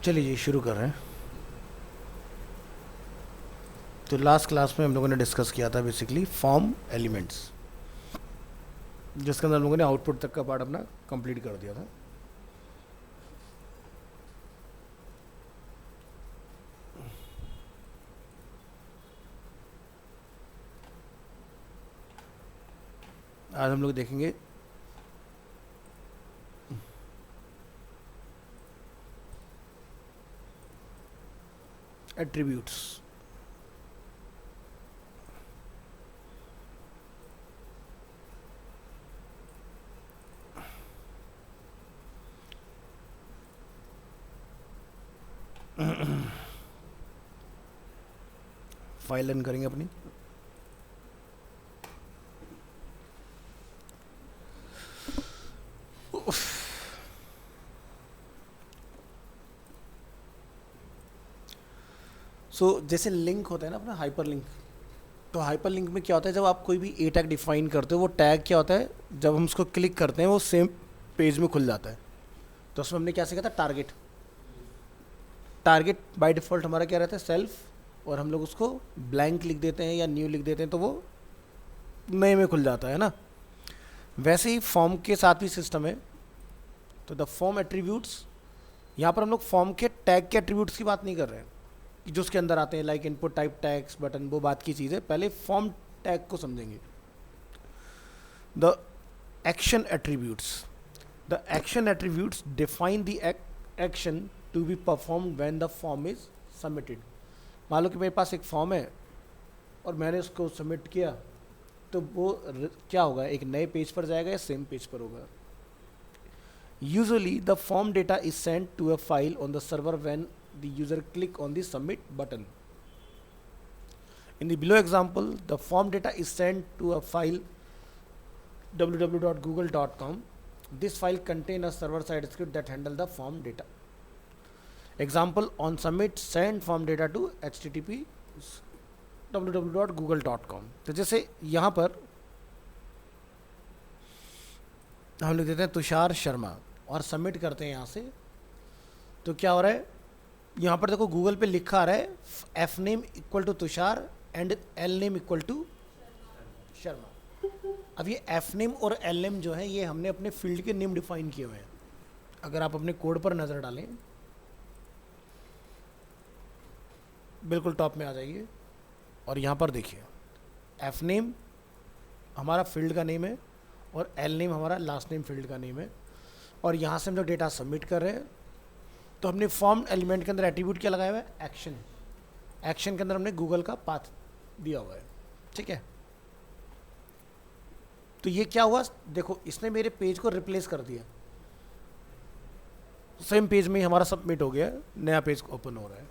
चलिए जी शुरू कर रहे हैं। तो लास्ट क्लास में हम लोगों ने डिस्कस किया था बेसिकली फॉर्म एलिमेंट्स, जिसके अंदर हम लोगों ने आउटपुट तक का पार्ट अपना कंप्लीट कर दिया था। आज हम लोग देखेंगे एट्रीब्यूट्स। फाइल रन करेंगे अपनी। जैसे लिंक होता है ना अपना हाइपर लिंक, तो हाइपर लिंक में क्या होता है, जब आप कोई भी ए टैग डिफाइन करते हो, वो टैग क्या होता है, जब हम उसको क्लिक करते हैं वो सेम पेज में खुल जाता है। तो उसमें हमने क्या सीखा था, टारगेट। टारगेट बाय डिफ़ॉल्ट हमारा क्या रहता है, सेल्फ, और हम लोग उसको ब्लैंक लिख देते हैं या न्यू लिख देते हैं तो वो नए में खुल जाता है ना। वैसे ही फॉर्म के साथ भी सिस्टम है। तो द फॉर्म एट्रीब्यूट्स, यहाँ पर हम लोग फॉर्म के टैग के एट्रीब्यूट्स की बात नहीं कर रहे हैं कि जो उसके अंदर आते हैं, like input type tags, button, वो बात की चीज़ है। पहले फॉर्म टैग को समझेंगे। The action attributes, the action attributes define the action to be performed when the form is submitted. मान लो कि मेरे पास एक फॉर्म है और मैंने उसको सबमिट किया, तो वो क्या होगा, एक नए पेज पर जाएगा या सेम पेज पर होगा। Usually the form data is sent to a file on the server when the user click on the submit button. In the below example, the form data is sent to a file www.google.com. This file contains a server-side script that handles the form data. Example, on submit send form data to http www.google.com. तो जैसे यहाँ पर हम लिख देते हैं तुषार शर्मा और submit करते हैं यहाँ से, तो क्या हो रहा है, यहाँ पर देखो गूगल पे लिखा आ रहा है F name equal to Tushar and L name equal to Sharma. अब ये एफ नेम और एल नेम जो है, ये हमने अपने फील्ड के नेम डिफाइन किए हुए हैं। अगर आप अपने कोड पर नज़र डालें, बिल्कुल टॉप में आ जाइए और यहाँ पर देखिए एफ नेम हमारा फील्ड का नेम है और एल नेम हमारा लास्ट नेम फील्ड का नेम है। और यहाँ से हम लोग डेटा सबमिट कर रहे हैं, तो हमने फॉर्म एलिमेंट के अंदर एट्रीब्यूट क्या लगाया हुआ है, एक्शन। एक्शन के अंदर हमने गूगल का पाथ दिया हुआ है, ठीक है। तो ये क्या हुआ, देखो इसने मेरे पेज को रिप्लेस कर दिया, सेम पेज में ही हमारा सबमिट हो गया, नया पेज ओपन हो रहा है।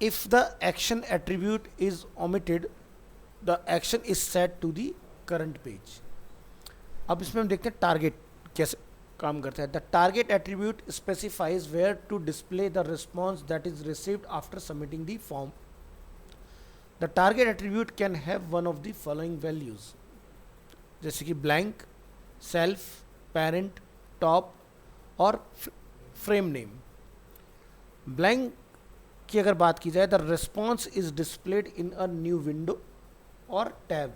If the action attribute is omitted, the action is set to the current page. अब इसमें हम देखते हैं टारगेट कैसे काम करता है। The target attribute specifies where to display the response that is received after submitting the form. The target attribute can have one of the following values, जैसे कि ब्लैंक, सेल्फ, पेरेंट, टॉप और frame name. Blank की अगर बात की जाए, the response is displayed in a new window और tab.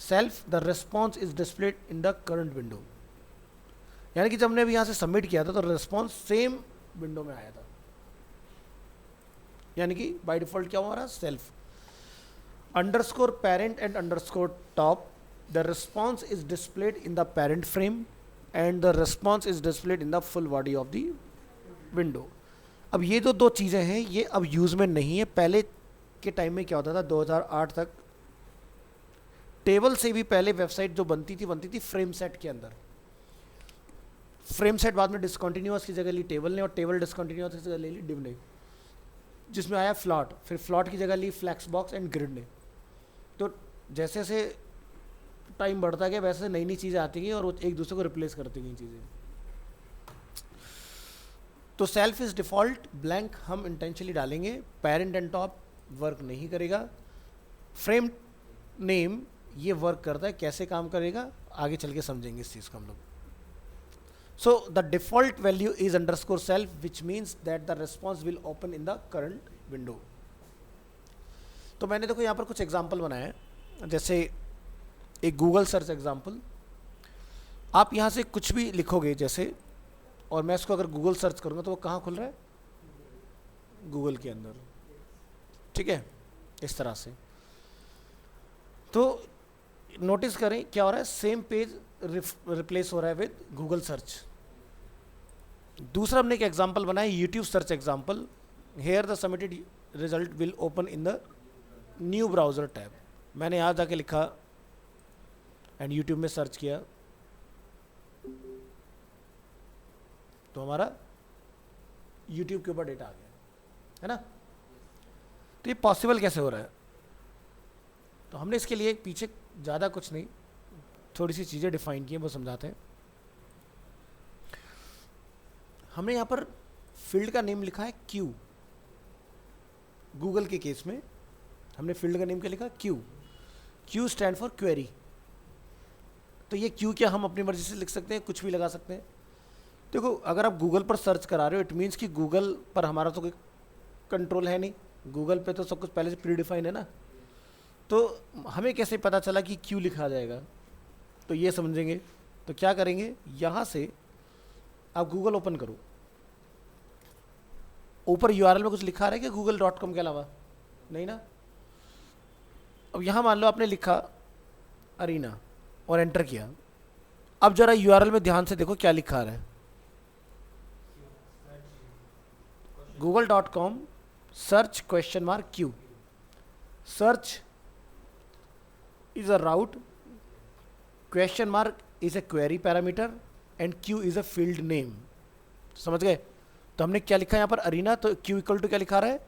Self, the response is displayed in the current window. यानी कि जब हमने अभी यहाँ से सबमिट किया था तो रिस्पॉन्स सेम विंडो में आया था, यानी कि बाय डिफॉल्ट क्या हुआ रहा, self. Underscore parent and underscore top, the response is displayed in the parent frame and the response is displayed in the full body of the window. अब ये जो दो चीज़ें हैं ये अब यूज़ में नहीं है। पहले के टाइम में क्या होता था, 2008 तक टेबल से भी पहले वेबसाइट जो बनती थी फ्रेम सेट के अंदर। फ्रेम सेट बाद में डिसकंटिन्यूअस की जगह ली टेबल ने, और टेबल डिसकंटिन्यूअस की जगह ले ली डिव ने, जिसमें आया फ्लॉट। फिर फ्लॉट की जगह ली फ्लैक्स बॉक्स एंड ग्रिड ने। तो जैसे जैसे टाइम बढ़ता गया वैसे नई नई चीज़ें आती गई और वो एक दूसरे को रिप्लेस करती गई चीज़ें। तो सेल्फ इज डिफ़ॉल्ट, ब्लैंक हम इंटेंशनली डालेंगे, पेरेंट एंड टॉप वर्क नहीं करेगा। फ्रेम नेम ये वर्क करता है, कैसे काम करेगा आगे चल के समझेंगे इस चीज़ को हम लोग। So the default value is underscore self, which means that the response will open in the current window. तो मैंने देखो यहाँ पर कुछ एग्जाम्पल बनाए हैं, जैसे एक गूगल सर्च एग्जाम्पल. आप यहाँ से कुछ भी लिखोगे जैसे, और मैं इसको अगर गूगल सर्च करूँगा तो वो कहाँ खुल रहा है? गूगल के अंदर. ठीक है, इस तरह से. तो नोटिस करें क्या हो रहा है, सेम पेज रिप्लेस हो रहा है विद गूगल सर्च. दूसरा हमने एक एग्जांपल बनाया YouTube search example. Here the submitted result will open in the new browser tab. मैंने यहाँ जाके लिखा एंड यूट्यूब में सर्च किया तो हमारा यूट्यूब के ऊपर डेटा आ गया, है ना. तो ये पॉसिबल कैसे हो रहा है? तो हमने इसके लिए पीछे ज़्यादा कुछ नहीं, थोड़ी सी चीज़ें डिफाइन की हैं, वो समझाते हैं. हमने यहाँ पर फील्ड का नेम लिखा है क्यू. गूगल के केस में हमने फील्ड का नेम क्या लिखा? Q. Q stand for query. तो ये क्यू क्या हम अपनी मर्जी से लिख सकते हैं, कुछ भी लगा सकते हैं. देखो अगर आप गूगल पर सर्च करा रहे हो, इट मीन्स कि गूगल पर हमारा तो कोई कंट्रोल है नहीं. गूगल पे तो सब कुछ पहले से प्री डिफाइन है ना. तो हमें कैसे पता चला कि क्यू लिखा जाएगा? तो ये समझेंगे. तो क्या करेंगे, यहाँ से आप गूगल ओपन करो. ऊपर यूआरएल में कुछ लिखा रहा है कि google.com के अलावा? नहीं ना. अब यहाँ मान लो आपने लिखा अरीना और एंटर किया. अब जरा यूआरएल में ध्यान से देखो क्या लिखा रहा है. google.com search question mark Q. Search is a route, question mark is a query parameter and q is a field name. समझ गए? तो हमने क्या लिखा यहाँ पर अरीना, तो q इक्वल टू क्या लिखा रहा है?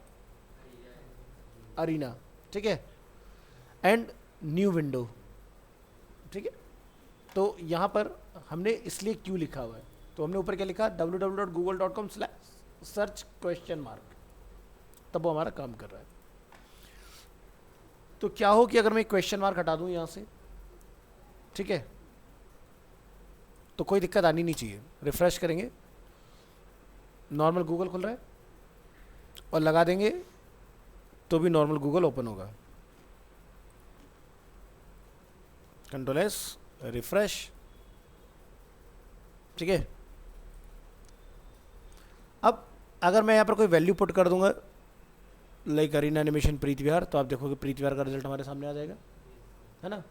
अरीना. ठीक है, एंड न्यू विंडो. ठीक है, तो यहाँ पर हमने इसलिए q लिखा हुआ है. तो हमने ऊपर क्या लिखा? www.google.com/search question mark. तब वो हमारा काम कर रहा है. तो क्या हो कि अगर मैं क्वेश्चन मार्क हटा दूं यहाँ से, ठीक है, तो कोई दिक्कत आनी नहीं चाहिए. रिफ्रेश करेंगे, नॉर्मल गूगल खुल रहा है, और लगा देंगे तो भी नॉर्मल गूगल ओपन होगा. Control S, refresh. ठीक है. अब अगर मैं यहाँ पर कोई वैल्यू पुट कर दूंगा लाइक अरीना एनिमेशन प्रीत विहार, तो आप देखोगे प्रीत विहार का रिजल्ट हमारे सामने आ जाएगा, है ना.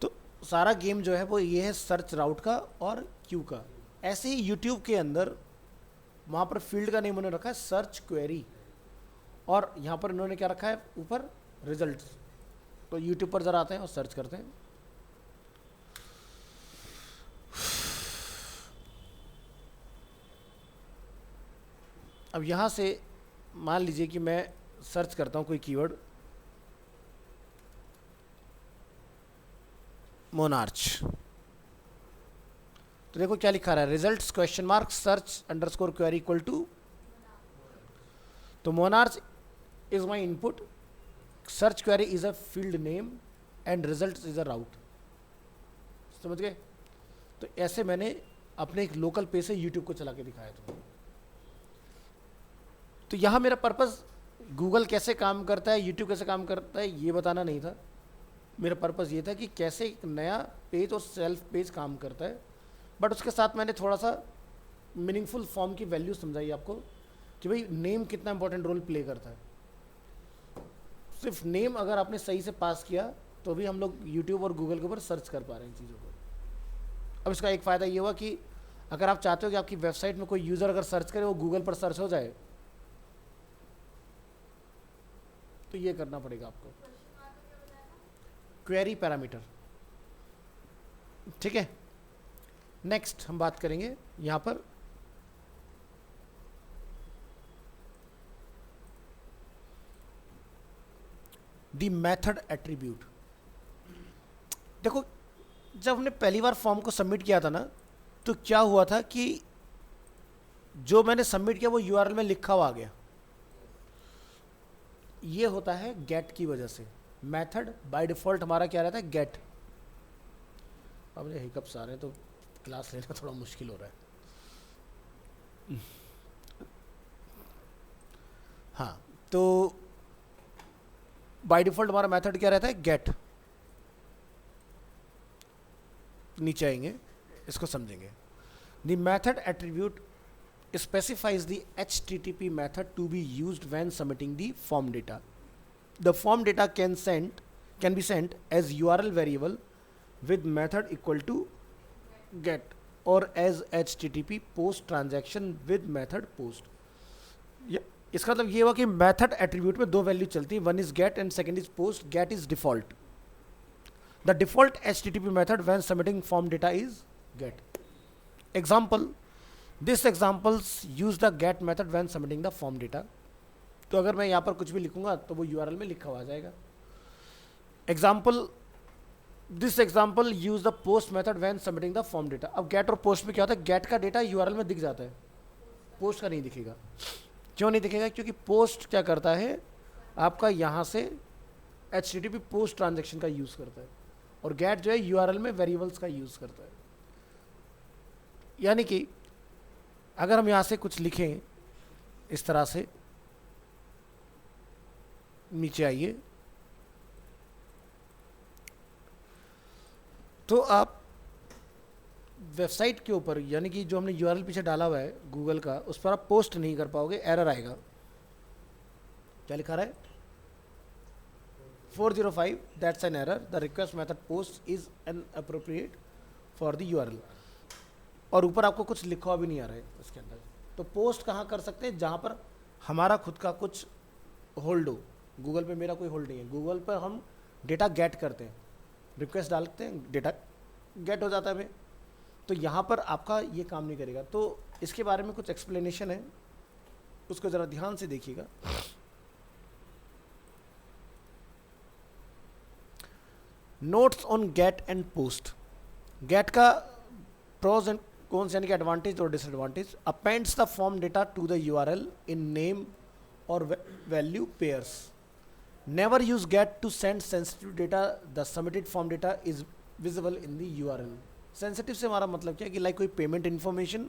तो सारा गेम जो है वो ये है सर्च राउट का और क्यू का. ऐसे ही यूट्यूब के अंदर वहाँ पर फील्ड का नेम उन्होंने रखा है सर्च क्वेरी, और यहाँ पर इन्होंने क्या रखा है ऊपर? रिजल्ट्स. तो यूट्यूब पर ज़रा आते हैं और सर्च करते हैं. अब यहाँ से मान लीजिए कि मैं सर्च करता हूँ कोई कीवर्ड, मोनार्च. तो देखो क्या लिखा रहा है, results question mark search underscore query equal to. तो monarch is my input, search query is a field name and result is a route. समझ गए? तो ऐसे मैंने अपने एक लोकल पेज से यूट्यूब को चला के दिखाया था. तो यहाँ मेरा पर्पज़ गूगल कैसे काम करता है, यूट्यूब कैसे काम करता है, ये बताना नहीं था. मेरा पर्पज़ ये था कि कैसे एक नया पेज और सेल्फ पेज काम करता है. बट उसके साथ मैंने थोड़ा सा मीनिंगफुल फॉर्म की वैल्यू समझाई आपको कि भाई नेम कितना इंपॉर्टेंट रोल प्ले करता है. सिर्फ नेम अगर आपने सही से पास किया तो भी हम लोग यूट्यूब और गूगल के ऊपर सर्च कर पा रहे हैं इन चीज़ों को. अब इसका एक फ़ायदा ये हुआ कि अगर आप चाहते हो कि आपकी वेबसाइट में कोई यूज़र अगर सर्च करे वो गूगल पर सर्च हो जाए, तो ये करना पड़ेगा आपको. Query parameter. ठीक है, नेक्स्ट हम बात करेंगे यहाँ पर द मेथड एट्रीब्यूट. देखो जब हमने पहली बार फॉर्म को सबमिट किया था ना, तो क्या हुआ था कि जो मैंने सबमिट किया वो यूआरएल में लिखा हुआ आ गया. ये होता है गेट की वजह से. मेथड बाय डिफॉल्ट हमारा क्या रहता है? गेट. अब मुझे हिकअप्स आ रहे हैं तो क्लास लेना थोड़ा मुश्किल हो रहा है। हाँ, तो बाय डिफॉल्ट हमारा मेथड क्या रहता है, गेट। नीचे आएंगे, इसको समझेंगे। The method attribute specifies the HTTP method to be used when submitting the form data. The form data can be sent as URL variable with method equal to get or as HTTP post transaction with method post. इसका मतलब ये हुआ कि method attribute में दो value चलती है, one is get and second is post. Get is default. The default HTTP method when submitting form data is get. Example, this examples use the get method when submitting the form data. तो अगर मैं यहाँ पर कुछ भी लिखूंगा तो वो URL में लिखा हुआ आ जाएगा. Example, this example use the post method when submitting the form data. अब गेट और पोस्ट में क्या होता है, गेट का डेटा URL में दिख जाता है, पोस्ट का नहीं दिखेगा. क्यों नहीं दिखेगा, क्योंकि पोस्ट क्या करता है, आपका यहाँ से HTTP पोस्ट ट्रांजेक्शन का यूज़ करता है, और गेट जो है URL में वेरिएबल्स का यूज़ करता है. यानी कि अगर हम यहाँ से कुछ लिखें इस तरह से, नीचे आइए, तो आप वेबसाइट के ऊपर, यानी कि जो हमने URL पीछे डाला हुआ है गूगल का, उस पर आप पोस्ट नहीं कर पाओगे, एरर आएगा. क्या लिखा रहा है, 405, that's an error, the request method post is inappropriate for the URL. और ऊपर आपको कुछ लिखा हुआ भी नहीं आ रहा है इसके अंदर. तो पोस्ट कहाँ कर सकते हैं, जहाँ पर हमारा खुद का कुछ होल्ड हो. गूगल पे मेरा कोई होल्ड नहीं है, गूगल पर हम डेटा गेट करते हैं, रिक्वेस्ट डालते हैं, डेटा गेट हो जाता है हमें. तो यहाँ पर आपका ये काम नहीं करेगा. तो इसके बारे में कुछ एक्सप्लेनेशन है, उसको ज़रा ध्यान से देखिएगा. Notes on get and post. Get का प्रोज एंड कॉन्स यानी कि एडवांटेज और disadvantage. Appends the form data to the URL in name और value pairs. Never use get to send sensitive data. The submitted form data is visible in the URL. Sensitive से हमारा मतलब क्या है कि लाइक कोई payment information,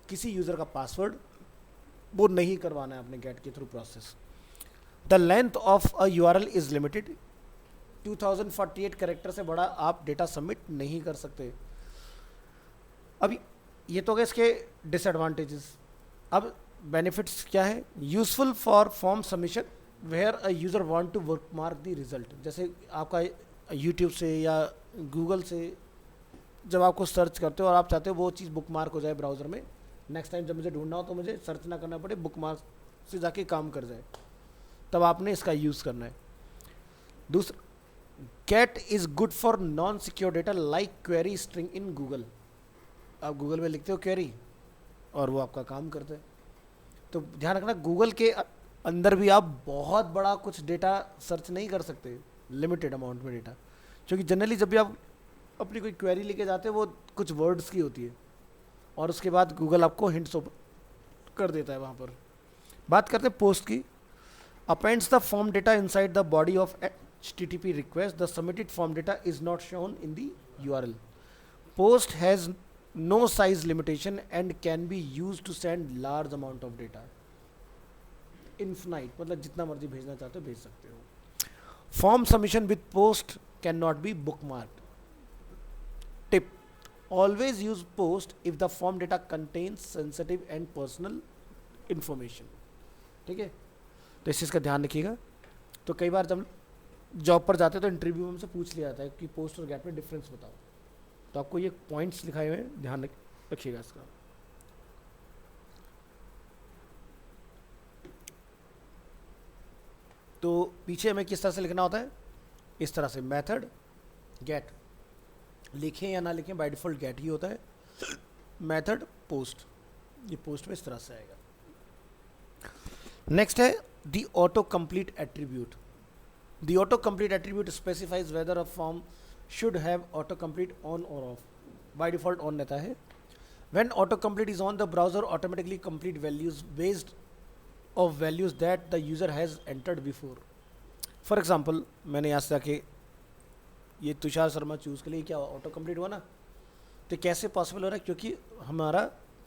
किसी user का पासवर्ड, वो नहीं करवाना है अपने गेट के through process. The length of a URL is limited. 2048 character से बड़ा आप डेटा सबमिट नहीं कर सकते. अब ये तो गए इसके डिसएडवांटेजेस. अब बेनिफिट्स क्या है, useful for form submission where a user want to bookmark the result. जैसे आपका यूट्यूब से या गूगल से जब आपको सर्च करते हो और आप चाहते हो वो चीज़ बुकमार्क हो जाए ब्राउज़र में, नेक्स्ट टाइम जब मुझे ढूंढना हो तो मुझे सर्च ना करना पड़े, बुकमार्क से जाके काम कर जाए, तब आपने इसका यूज़ करना है. दूसरा, get is good for non secure data like query string in Google. आप गूगल में लिखते हो क्वेरी और वो आपका काम करता है. तो ध्यान रखना, गूगल के अंदर भी आप बहुत बड़ा कुछ डेटा सर्च नहीं कर सकते, लिमिटेड अमाउंट में डेटा. क्योंकि जनरली जब भी आप अपनी कोई क्वेरी लेके जाते हो वो कुछ वर्ड्स की होती है, और उसके बाद गूगल आपको हिंट्स कर देता है वहाँ पर. बात करते हैं पोस्ट की. Happens the form data inside the body of HTTP request. The submitted form data is not shown in the URL. Post has no size limitation and can be used to send large amount of data. Infinite, मतलब जितना मर्जी भेजना चाहते हो भेज सकते हो. Form submission with post cannot be bookmarked. Tip: always use post if the form data contains sensitive and personal information. ठीक है, तो इस चीज़ का ध्यान रखिएगा. तो कई बार जब जॉब पर जाते हैं तो इंटरव्यू में हमसे पूछ लिया जाता है कि पोस्ट और गेट में डिफरेंस बताओ. तो आपको ये पॉइंट्स लिखाए हुए हैं, ध्यान रखिएगा इसका. तो पीछे हमें किस तरह से लिखना होता है, इस तरह से. मेथड गेट लिखें या ना लिखें, बाय डिफॉल्ट गेट ही होता है. मेथड पोस्ट, ये पोस्ट में इस तरह से आएगा. नेक्स्ट है the auto complete attribute. The autocomplete attribute specifies whether a form should have autocomplete on or off. By default on रहता है. When autocomplete is on, the browser automatically complete values based of values that the user has entered before. For example, मैंने यहाँ से आके ये Tushar Sharma choose के लिए क्या ऑटो कंप्लीट हुआ ना, तो कैसे पॉसिबल हो रहा है? क्योंकि हमारा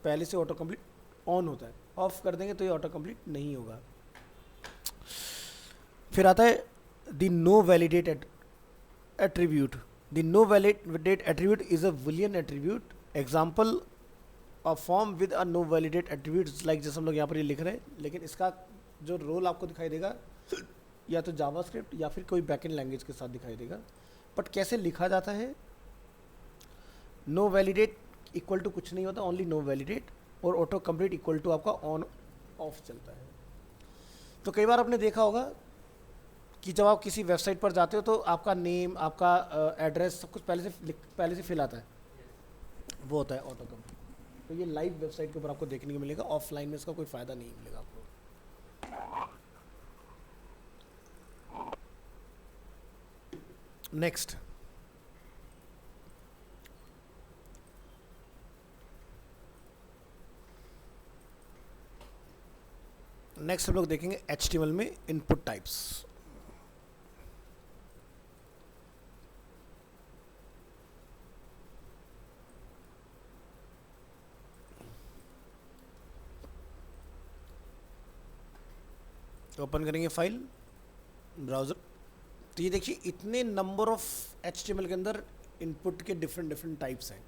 पहले से ऑटो कंप्लीट ऑन होता है, ऑफ कर देंगे तो ये ऑटो कंप्लीट नहीं होगा। फिर आता है the no validate attribute. The no validate attribute is a boolean attribute. Example a form with a no validate attributes, like जैसे हम लोग यहाँ पर ये लिख रहे हैं, लेकिन इसका जो रोल आपको दिखाई देगा या तो जावास्क्रिप्ट या फिर कोई बैकएंड लैंग्वेज के साथ दिखाई देगा। बट कैसे लिखा जाता है? नो वैलिडेट इक्वल टू कुछ नहीं होता, ओनली नो वैलिडेट, और ऑटो कंप्लीट इक्वल टू आपका ऑन ऑफ चलता है। तो कई बार आपने देखा होगा कि जब आप किसी वेबसाइट पर जाते हो तो आपका नेम, आपका एड्रेस, सब कुछ पहले से फिल आता है, वो होता है ऑटो कंप्लीट। तो ये लाइव वेबसाइट के ऊपर आपको देखने को मिलेगा, ऑफलाइन में इसका कोई फ़ायदा नहीं मिलेगा आपको। नेक्स्ट, हम लोग देखेंगे HTML में इनपुट टाइप्स। ओपन करेंगे फाइल ब्राउज़र, तो ये देखिए इतने नंबर ऑफ HTML के अंदर इनपुट के डिफरेंट टाइप्स हैं।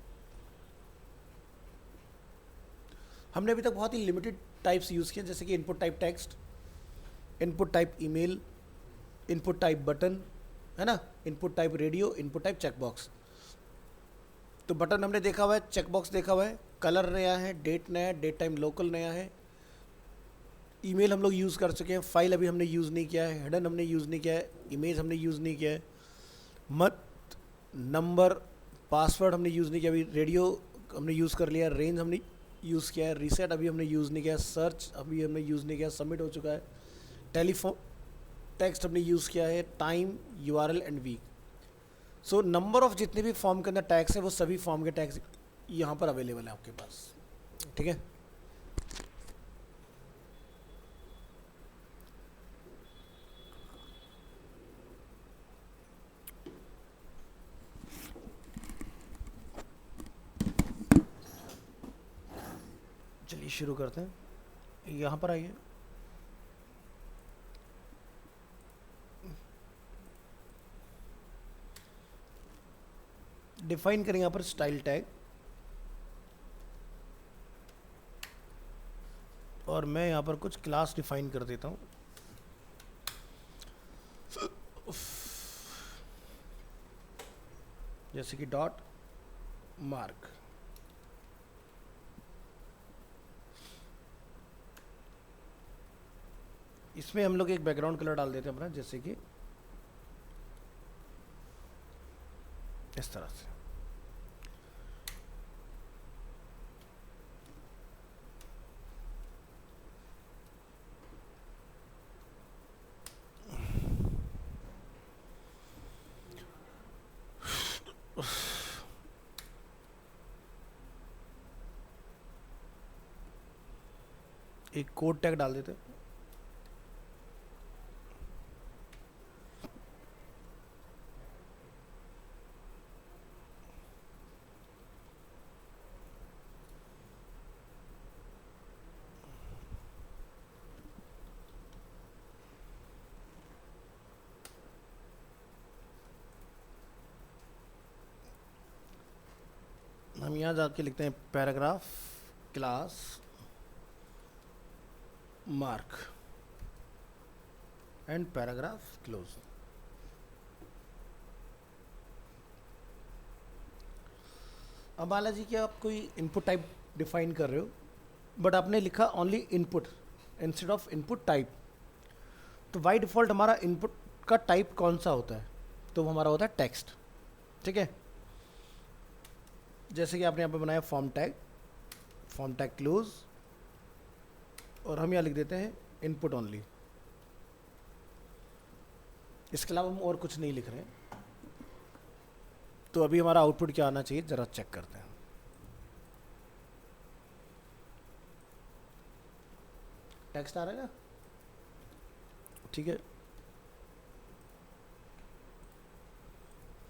हमने अभी तक बहुत ही लिमिटेड टाइप्स यूज़ किए, जैसे कि input type text, input type email, input type button, है ना, input type radio, input type checkbox. तो बटन हमने देखा हुआ है, चेकबॉक्स देखा हुआ है, कलर नया है, डेट नया है, डेट टाइम लोकल नया है, ईमेल हम लोग यूज़ कर चुके हैं, फाइल अभी हमने यूज़ नहीं किया है, हिडन हमने यूज़ नहीं किया है, इमेज हमने यूज़ नहीं किया है, मत नंबर पासवर्ड हमने यूज़ नहीं किया, अभी रेडियो हमने यूज़ कर लिया, रेंज हमने यूज़ किया है, रीसेट अभी हमने यूज़ नहीं किया, सर्च अभी हमने यूज़ नहीं किया, सबमिट हो चुका है, टेलीफोन टेक्स्ट हमने यूज़ किया है, time, URL and week. So number of जितने भी फॉर्म के अंदर टैग्स है वो सभी फॉर्म के टैग्स यहाँ पर अवेलेबल है आपके पास, ठीक है। चलिए शुरू करते हैं, यहाँ पर आइए। डिफाइन करेंगे यहाँ पर स्टाइल टैग, और मैं यहाँ पर कुछ क्लास डिफाइन कर देता हूँ। जैसे कि डॉट मार्क, इसमें हम लोग एक बैकग्राउंड कलर डाल देते हैं अपना, जैसे कि इस तरह से। एक कोड टैग डाल देते हैं। हम यहाँ जाके लिखते हैं paragraph class mark and paragraph close. अब बालाजी की आप कोई इनपुट टाइप डिफाइन कर रहे हो, बट आपने लिखा only input instead of input type, तो बाई डिफ़ॉल्ट हमारा इनपुट का टाइप कौन सा होता है? तो वो हमारा होता है टेक्स्ट, ठीक है। जैसे कि आपने यहाँ पे बनाया फॉर्म टैग क्लोज, और हम यहाँ लिख देते हैं इनपुट ओनली। इसके अलावा हम और कुछ नहीं लिख रहे हैं। तो अभी हमारा आउटपुट क्या आना चाहिए, ज़रा चेक करते हैं। टेक्स्ट आ रहा है ना, ठीक है।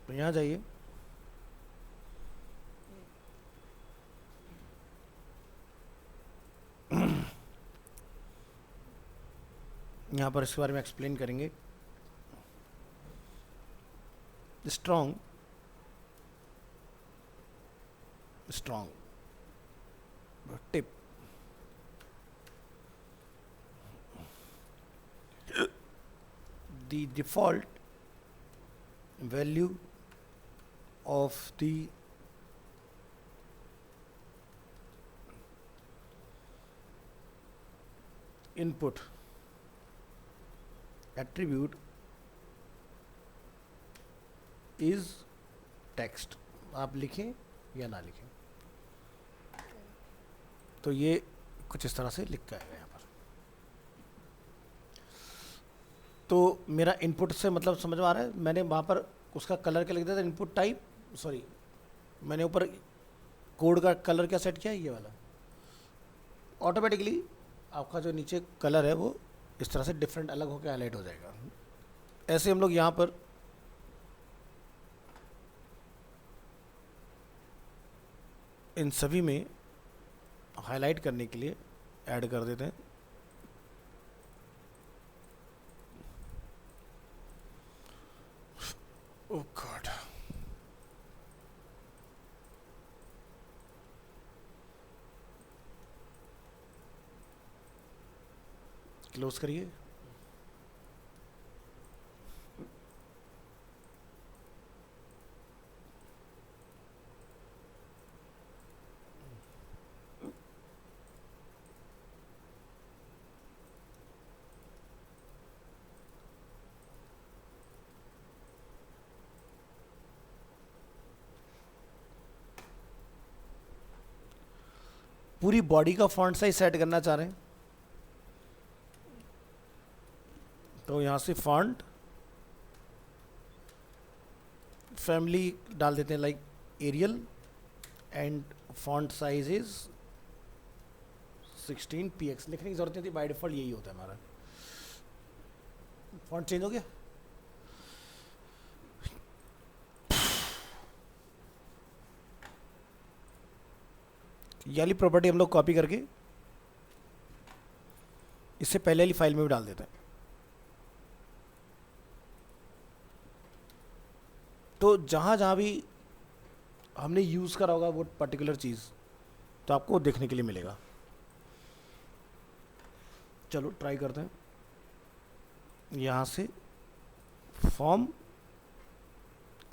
तो यहाँ जाइए, यहाँ पर इसके बारे में एक्सप्लेन करेंगे। Strong tip, the default value of the input attribute is text। आप लिखें या ना लिखें, तो ये कुछ इस तरह से लिख के आएगा यहाँ पर। तो मेरा इनपुट से मतलब समझ में आ रहा है। मैंने वहाँ पर उसका कलर क्या लिख दिया था, इनपुट टाइप, सॉरी मैंने ऊपर कोड का कलर क्या सेट किया है, ये वाला। ऑटोमेटिकली आपका जो नीचे कलर है वो इस तरह से डिफरेंट अलग होकर हाईलाइट हो जाएगा। ऐसे हम लोग यहाँ पर इन सभी में हाईलाइट करने के लिए ऐड कर देते हैं। ओह गॉड, क्लोज करिए। पूरी बॉडी का फॉन्ट साइज सेट करना चाह रहे हैं, तो यहाँ से फॉन्ट फैमिली डाल देते हैं, like Arial, and font size is 16 px। लिखने की जरूरत नहीं थी, बाय डिफॉल्ट यही होता है हमारा। फॉन्ट चेंज हो गया। ये वाली प्रॉपर्टी हम लोग कॉपी करके इससे पहले वाली फाइल में भी डाल देते हैं। तो जहाँ जहाँ भी हमने यूज़ करा होगा वो पर्टिकुलर चीज़, तो आपको देखने के लिए मिलेगा। चलो ट्राई करते हैं। यहाँ से फॉर्म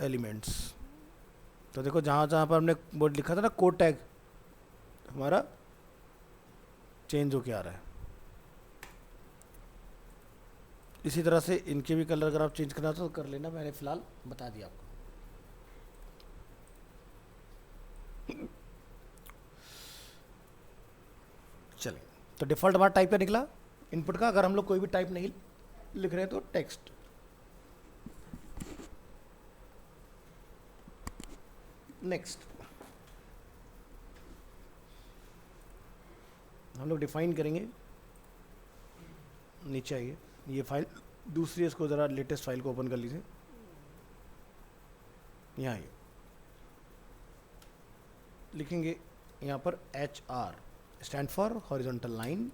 एलिमेंट्स, तो देखो जहाँ जहाँ पर हमने वो लिखा था ना कोड टैग, हमारा चेंज होके आ रहा है। इसी तरह से इनके भी कलर अगर आप चेंज करना तो कर लेना, मैंने फिलहाल बता दिया आपको। चलिए, तो डिफ़ॉल्ट हमारा टाइप का निकला इनपुट का। अगर हम लोग कोई भी टाइप नहीं लिख रहे हैं तो टेक्स्ट। नेक्स्ट हम लोग डिफाइन करेंगे, नीचे आइए, ये फाइल दूसरी है, इसको ज़रा लेटेस्ट फाइल को ओपन कर लीजिए। यहाँ आइए, लिखेंगे यहाँ पर HR stand for horizontal line,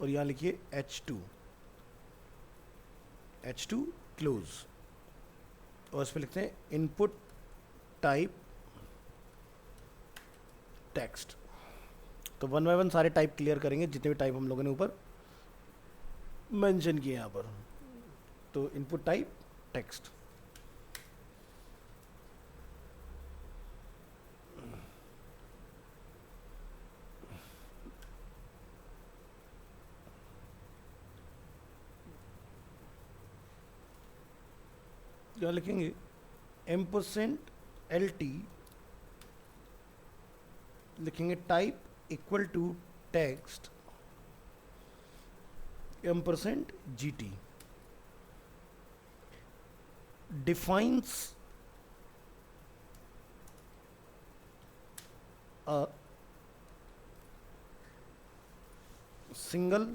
और यहाँ लिखिए H2 क्लोज, और इस पर लिखते हैं इनपुट टाइप टेक्स्ट। तो वन बाय वन सारे टाइप क्लियर करेंगे, जितने भी टाइप हम लोगों ने ऊपर मेंशन किए यहाँ पर। तो इनपुट टाइप टेक्स्ट, यहाँ लिखेंगे %LT, लिखेंगे type equal to text %GT, defines a single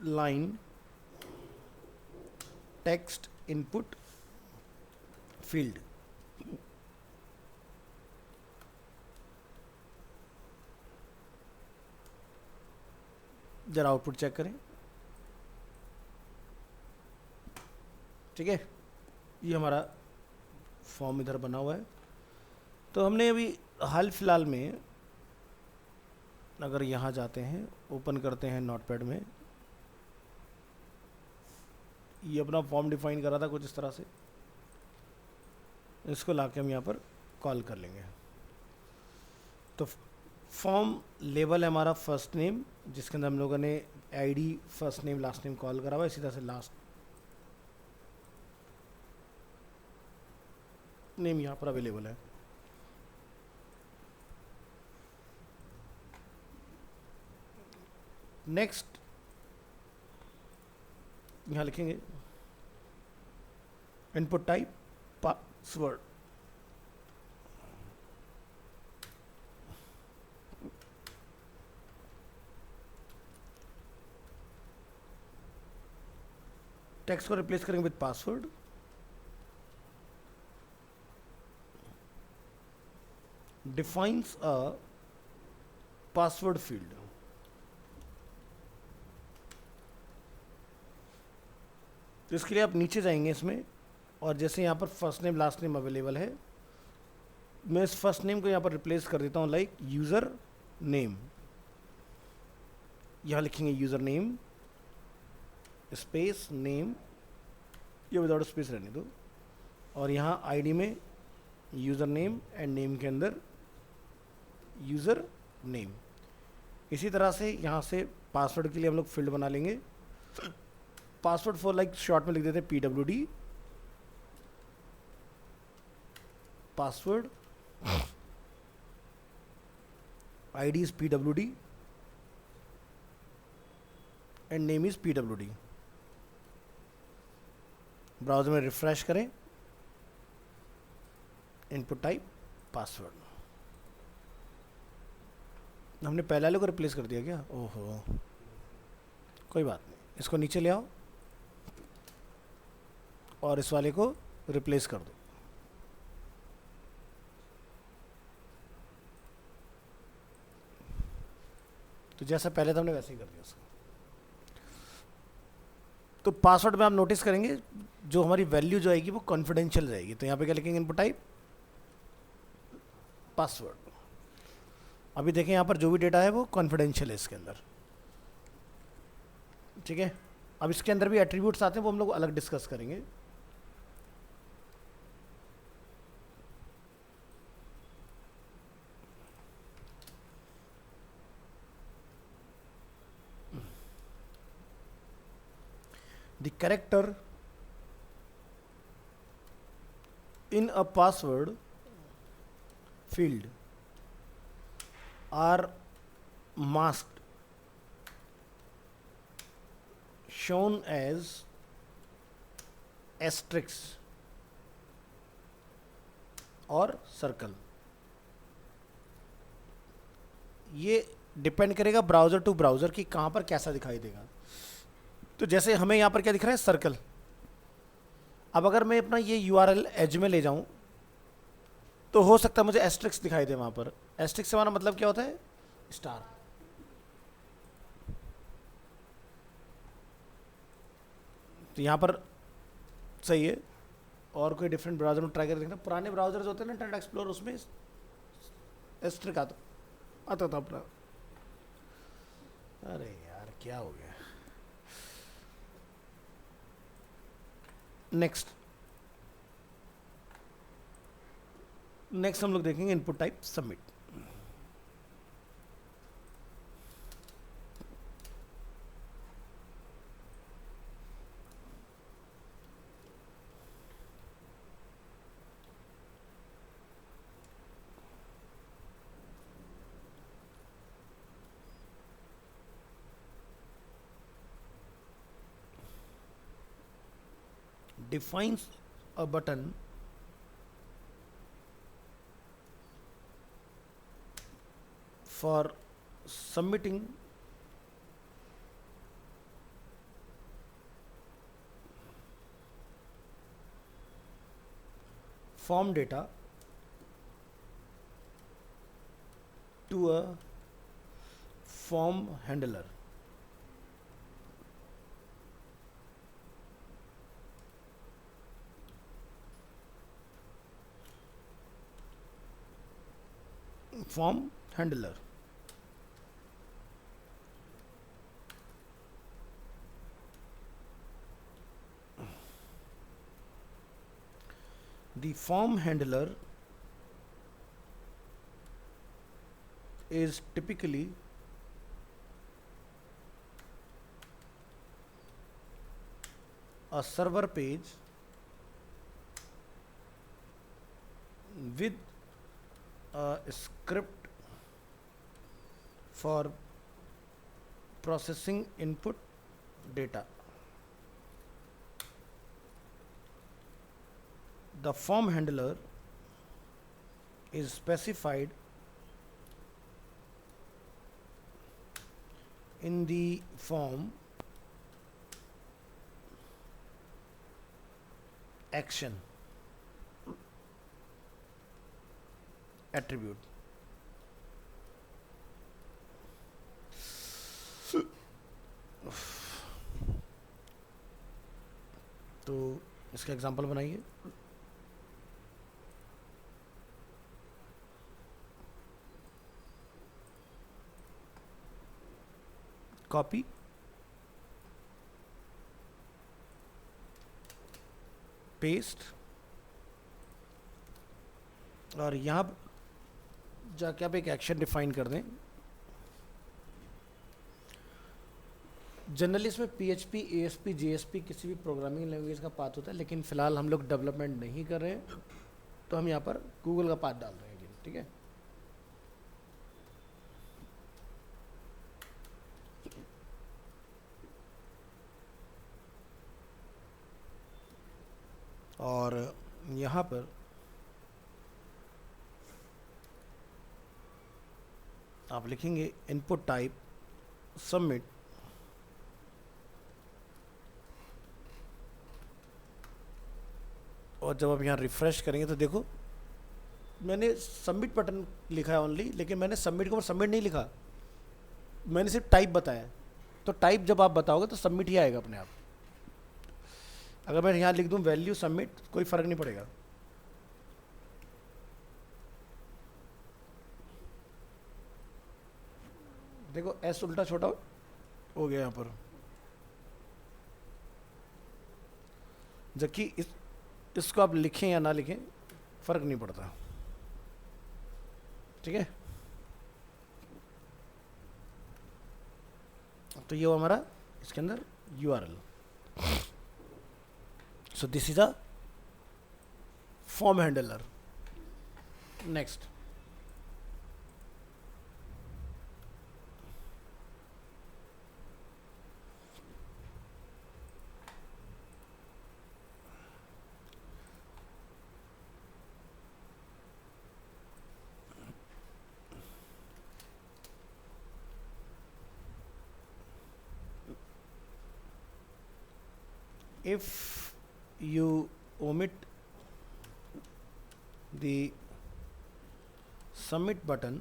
line text input field। जरा आउटपुट चेक करें। ठीक है, ये हमारा फॉर्म इधर बना हुआ है। तो हमने अभी हाल फिलहाल में, अगर यहाँ जाते हैं, ओपन करते हैं नोटपैड में, ये अपना फॉर्म डिफाइन करा था कुछ इस तरह से, इसको लाके हम यहाँ पर कॉल कर लेंगे। तो फॉर्म लेबल है हमारा फर्स्ट नेम, जिसके अंदर हम लोगों ने ID, first name, last name call करा हुआ, इसी तरह से लास्ट नेम यहाँ पर अवेलेबल है। नेक्स्ट यहाँ लिखेंगे इनपुट टाइप पासवर्ड। टेक्स्ट को रिप्लेस करेंगे with password. Defines a password field. तो इसके लिए आप नीचे जाएंगे इसमें, और जैसे यहाँ पर first name last name available है, मैं इस फर्स्ट नेम को यहाँ पर रिप्लेस कर देता हूँ लाइक यूज़र नेम। यहाँ लिखेंगे यूज़र नेम स्पेस नेम, ये विदाउट स्पेस रहने दो, और यहाँ आईडी में यूज़र नेम एंड नेम के अंदर यूज़र नेम। इसी तरह से यहाँ से पासवर्ड के लिए हम लोग फील्ड बना लेंगे। पासवर्ड फॉर लाइक शॉर्ट में लिख देते हैं PWD password, ID is PWD and name is PWD। Browser में रिफ्रेश करें, इनपुट टाइप पासवर्ड। हमने पहले वाले को रिप्लेस कर दिया क्या? ओहो, कोई बात नहीं, इसको नीचे ले आओ और इस वाले को रिप्लेस कर दो। तो जैसा पहले था हमने वैसे ही कर दिया उसको। तो पासवर्ड में आप नोटिस करेंगे जो हमारी वैल्यू जो आएगी वो कॉन्फिडेंशियल रहेगी। तो यहाँ पे क्या लिखेंगे? Input type password. अभी देखें यहाँ पर जो भी डेटा है वो कॉन्फिडेंशियल है इसके अंदर। ठीक है, अब इसके अंदर भी एट्रीब्यूट्स आते हैं, वो हम लोग अलग डिस्कस करेंगे। The character in a password field are masked, shown as asterisks और सर्कल। ये डिपेंड करेगा ब्राउज़र टू ब्राउज़र कि कहाँ पर कैसा दिखाई देगा। तो जैसे हमें यहाँ पर क्या दिख रहा है? सर्कल। अब अगर मैं अपना ये URL एज में ले जाऊँ तो हो सकता है मुझे एस्ट्रिक्स दिखाई दे वहाँ पर। एस्ट्रिक्स से हमारा मतलब क्या होता है? स्टार। तो यहाँ पर सही है। और कोई डिफरेंट ब्राउज़र में ट्राई कर देखना। पुराने ब्राउज़र्स होते हैं ना इंटरनेट एक्सप्लोरर, उसमें एस्ट्रिक आता था अपना। अरे यार क्या हो गया? नेक्स्ट हम लोग देखेंगे input type submit. Defines a button for submitting form data to a form handler। form handler. The form handler is typically a server page with a script for processing input data. The form handler is specified in the form action attribute. तो इसका example बनाइए. Copy, paste, और यहाँ जाके आप एक action define कर दें. जनरली इसमें PHP, ASP, JSP किसी भी प्रोग्रामिंग लैंग्वेज का पाथ होता है, लेकिन फिलहाल हम लोग डेवलपमेंट नहीं कर रहे हैं, तो हम यहाँ पर गूगल का पाथ डाल रहे हैं. ठीक है. और यहाँ पर आप लिखेंगे इनपुट टाइप सबमिट, और जब आप यहाँ रिफ्रेश करेंगे तो देखो मैंने सबमिट बटन लिखा है ओनली, लेकिन मैंने सबमिट के ऊपर सबमिट नहीं लिखा, मैंने सिर्फ टाइप बताया. तो टाइप जब आप बताओगे तो सबमिट ही आएगा अपने आप. अगर मैं यहाँ लिख दूँ वैल्यू सबमिट, कोई फर्क नहीं पड़ेगा. देखो एस उल्टा छोटा हो गया यहाँ पर, जबकि इसको आप लिखें या ना लिखें फर्क नहीं पड़ता. ठीक है. तो ये वो हमारा इसके अंदर URL. So this is a form handler. Next, if you omit the submit button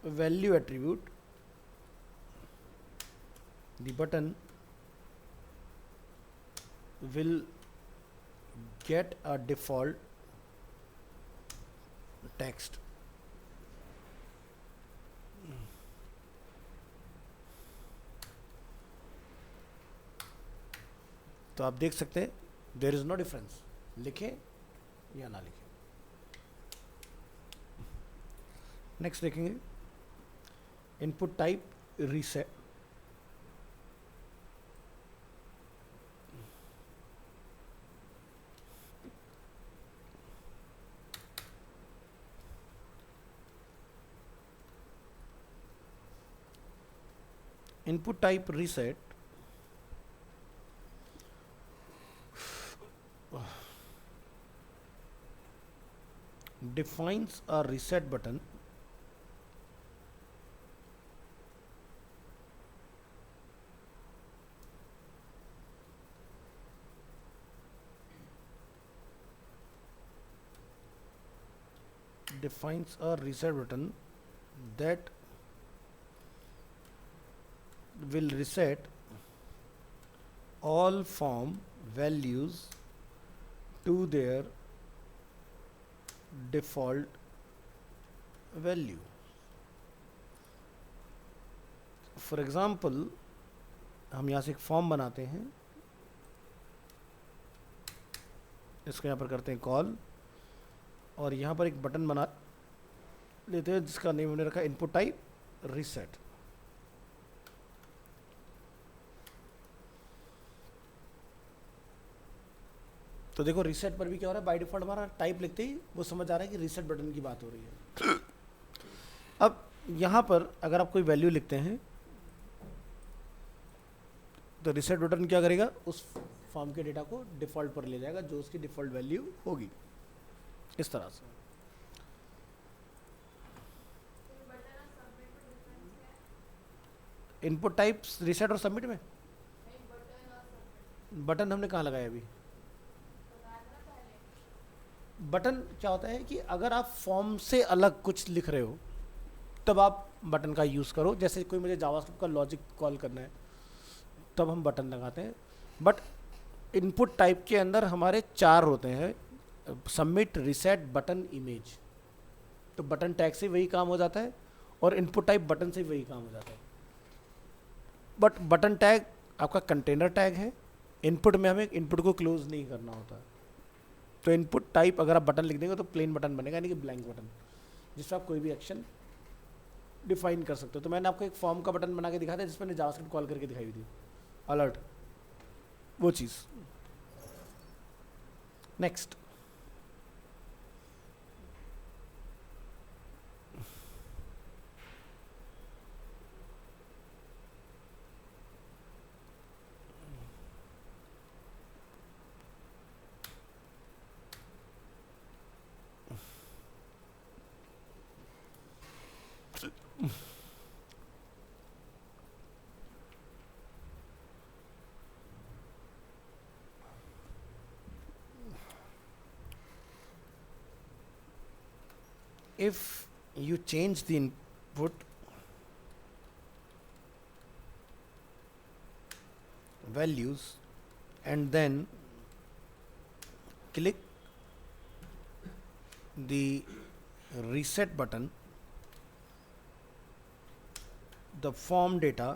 value attribute, the button will get a default text. तो आप देख सकते हैं देयर इज नो डिफरेंस, लिखें या ना लिखें. नेक्स्ट देखेंगे input type reset. Input type reset defines a reset button that will reset all form values to their default value. For example हम यहाँ से एक फॉर्म बनाते हैं, इसको यहाँ पर करते हैं कॉल, और यहाँ पर एक बटन बना लेते हैं जिसका नेम हमने रखा इनपुट टाइप रीसेट। तो देखो रीसेट पर भी क्या हो रहा है, बाय डिफॉल्ट हमारा टाइप लिखते ही वो समझ आ रहा है कि रीसेट बटन की बात हो रही है। अब यहाँ पर अगर आप कोई वैल्यू लिखते हैं तो रीसेट बटन क्या करेगा, उस फॉर्म के डेटा को डिफॉल्ट पर ले जाएगा जो उसकी डिफॉल्ट वैल्यू होगी, इस तरह से। इनपुट टाइप रीसेट और सबमिट में बटन हमने कहाँ लगाया अभी? बटन क्या होता है कि अगर आप फॉर्म से अलग कुछ लिख रहे हो तब आप बटन का यूज़ करो। जैसे कोई मुझे जावास्क्रिप्ट का लॉजिक कॉल करना है तब हम बटन लगाते हैं। बट इनपुट टाइप के अंदर हमारे 4 होते हैं, सबमिट, रीसेट, बटन, इमेज। तो बटन टैग से वही काम हो जाता है और इनपुट टाइप बटन से वही काम हो जाता है। बट बटन टैग आपका कंटेनर टैग है, इनपुट में हमें इनपुट को क्लोज नहीं करना होता। तो इनपुट टाइप अगर आप बटन लिख देंगे तो प्लेन बटन बनेगा, यानी कि ब्लैंक बटन, जिससे आप कोई भी एक्शन डिफाइन कर सकते हो। तो मैंने आपको एक फॉर्म का बटन बना के दिखाया था जिसमें जावास्क्रिप्ट कॉल करके दिखाई हुई थी, अलर्ट, वो चीज़। Next, if you change the input values and then click the reset button, the form data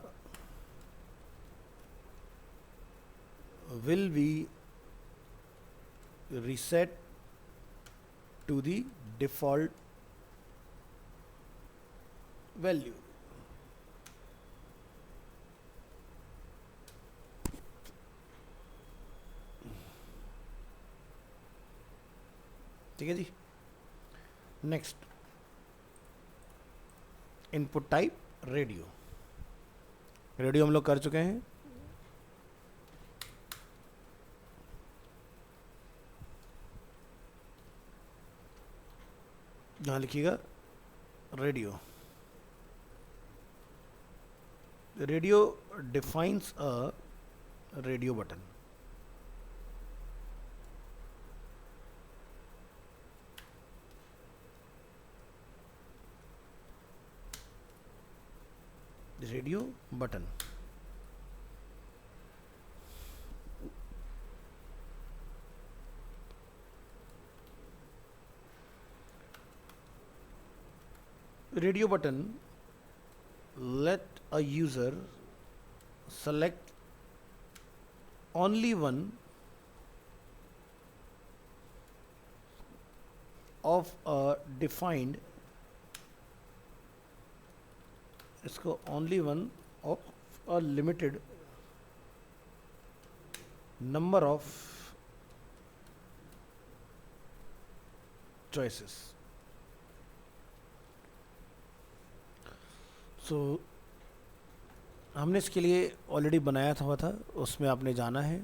will be reset to the default value. ठीक है जी। Next, input type radio. Radio हम लोग कर चुके हैं। यहाँ लिखिएगा radio. Radio defines a radio button. Radio button. Radio button let a user select only one of a defined, इसको only one of a limited number of choices. सो हमने इसके लिए ऑलरेडी बनाया हुआ था, उसमें आपने जाना है।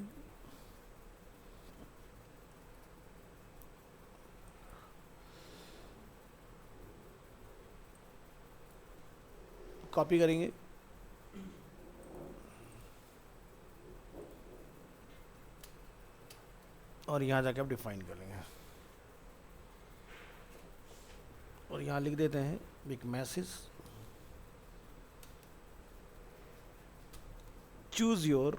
कॉपी करेंगे और यहाँ जाके आप डिफाइन कर लेंगे और यहाँ लिख देते हैं एक message, choose your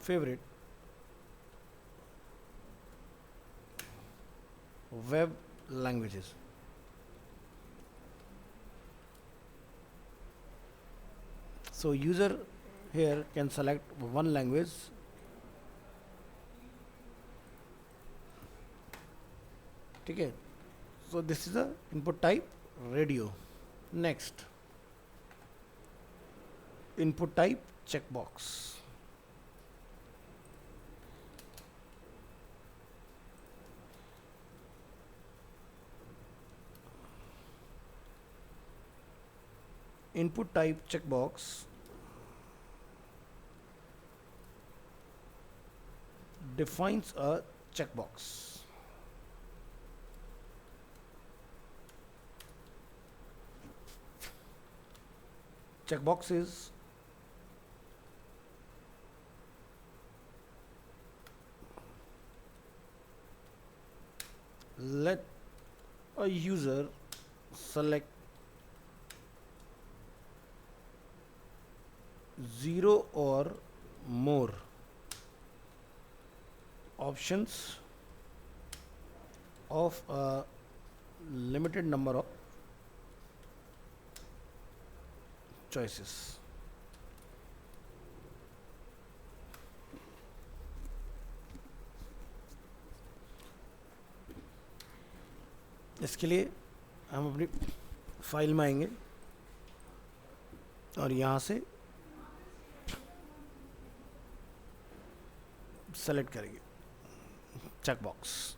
favorite web languages. So user here can select one language. ठीक है. So this is the input type radio. Next, input type checkbox. Input type checkbox defines a checkbox. Checkbox is let a user select 0 or more options of a limited number of choices. इसके लिए हम अपनी file में आएंगे और यहाँ से select करेंगे चेकबॉक्स.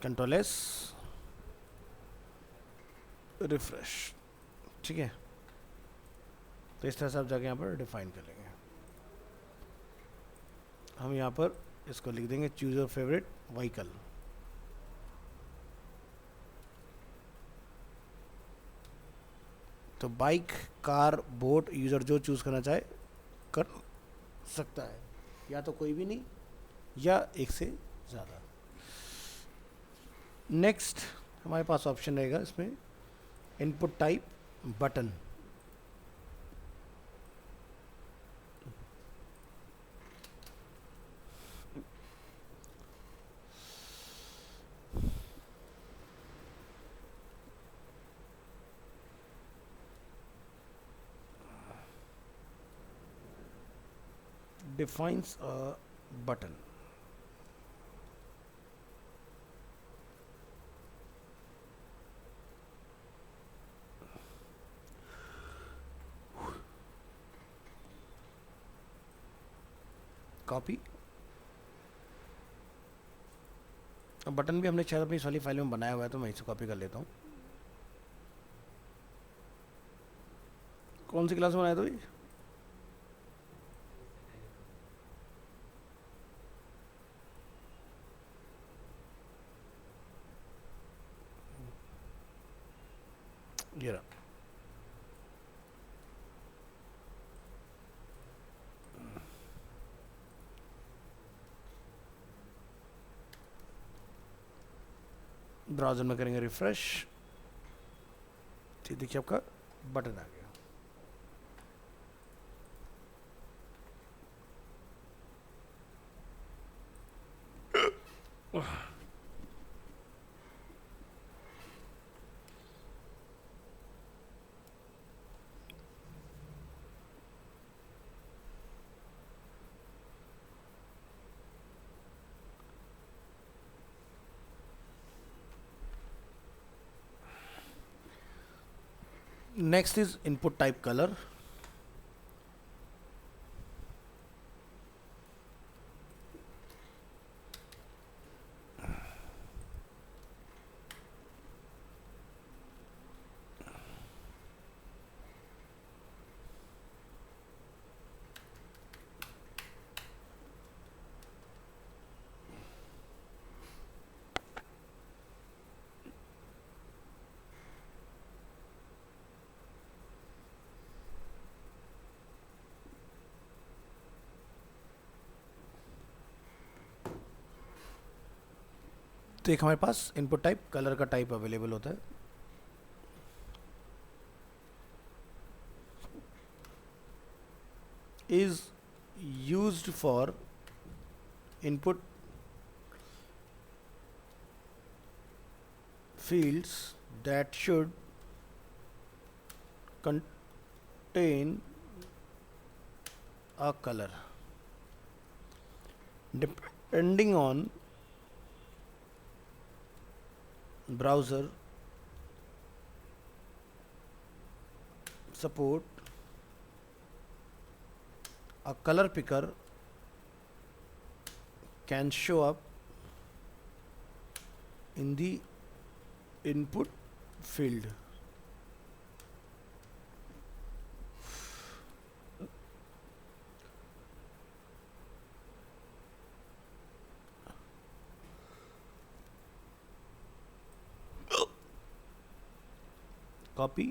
Control S, refresh. ठीक है. तो इस तरह से आप जाके यहाँ पर डिफाइन कर लेंगे. हम यहाँ पर इसको लिख देंगे चूज योर फेवरेट व्हीकल. तो बाइक, कार, बोट यूज़र जो चूज़ करना चाहे कर सकता है, या तो कोई भी नहीं या एक से ज़्यादा. नेक्स्ट हमारे पास ऑप्शन रहेगा इसमें input type button. Defines a button. Copy. अब बटन भी हमने शायद अपनी इस वाली फाइल में बनाया हुआ है, तो मैं इसे कॉपी कर लेता हूँ. कौन सी क्लास में बनाया था भाई? ये रहा. ब्राउज़र में करेंगे रिफ्रेश. देखिए आपका बटन आ गया. Next is input type color. तो एक हमारे पास इनपुट टाइप कलर का टाइप अवेलेबल होता है. Is used for input fields that should contain a color. Depending on browser support, a color picker can show up in the input field. Copy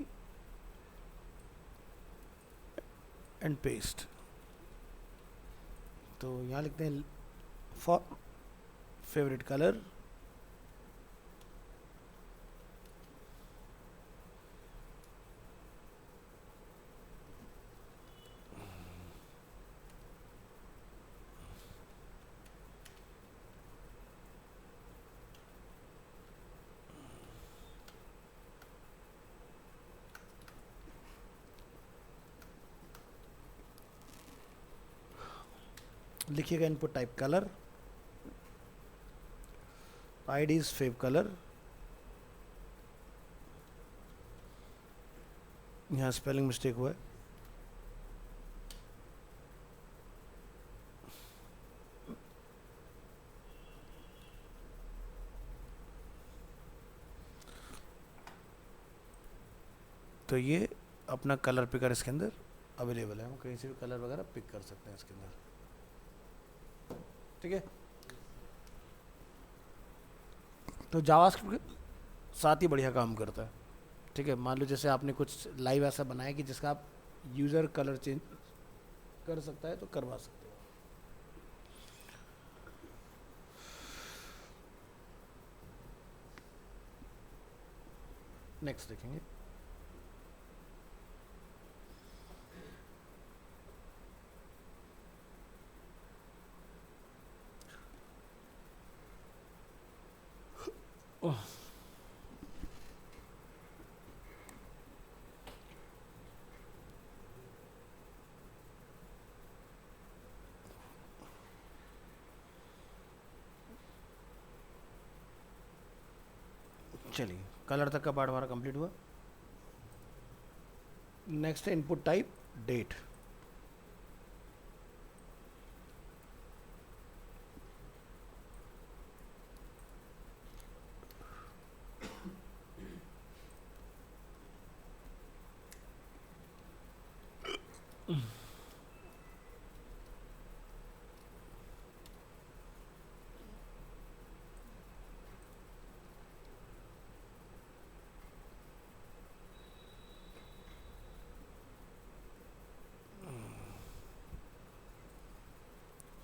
and paste. तो यहाँ लिखते हैं for favourite colour, लिखिएगा input type colour, ID is fav colour. यहाँ spelling mistake हुआ है. तो ये अपना कलर पिकर इसके अंदर अवेलेबल है, हम कहीं से भी कलर वगैरह पिक कर सकते हैं इसके अंदर. ठीक है. तो जावास्क्रिप्ट के साथ ही बढ़िया काम करता है. ठीक है. मान लो जैसे आपने कुछ लाइव ऐसा बनाया कि जिसका आप यूज़र कलर चेंज कर सकता है तो करवा सकते हो. नेक्स्ट देखेंगे. चलिए, कलर तक का पार्ट हमारा कंप्लीट हुआ. नेक्स्ट है इनपुट टाइप डेट.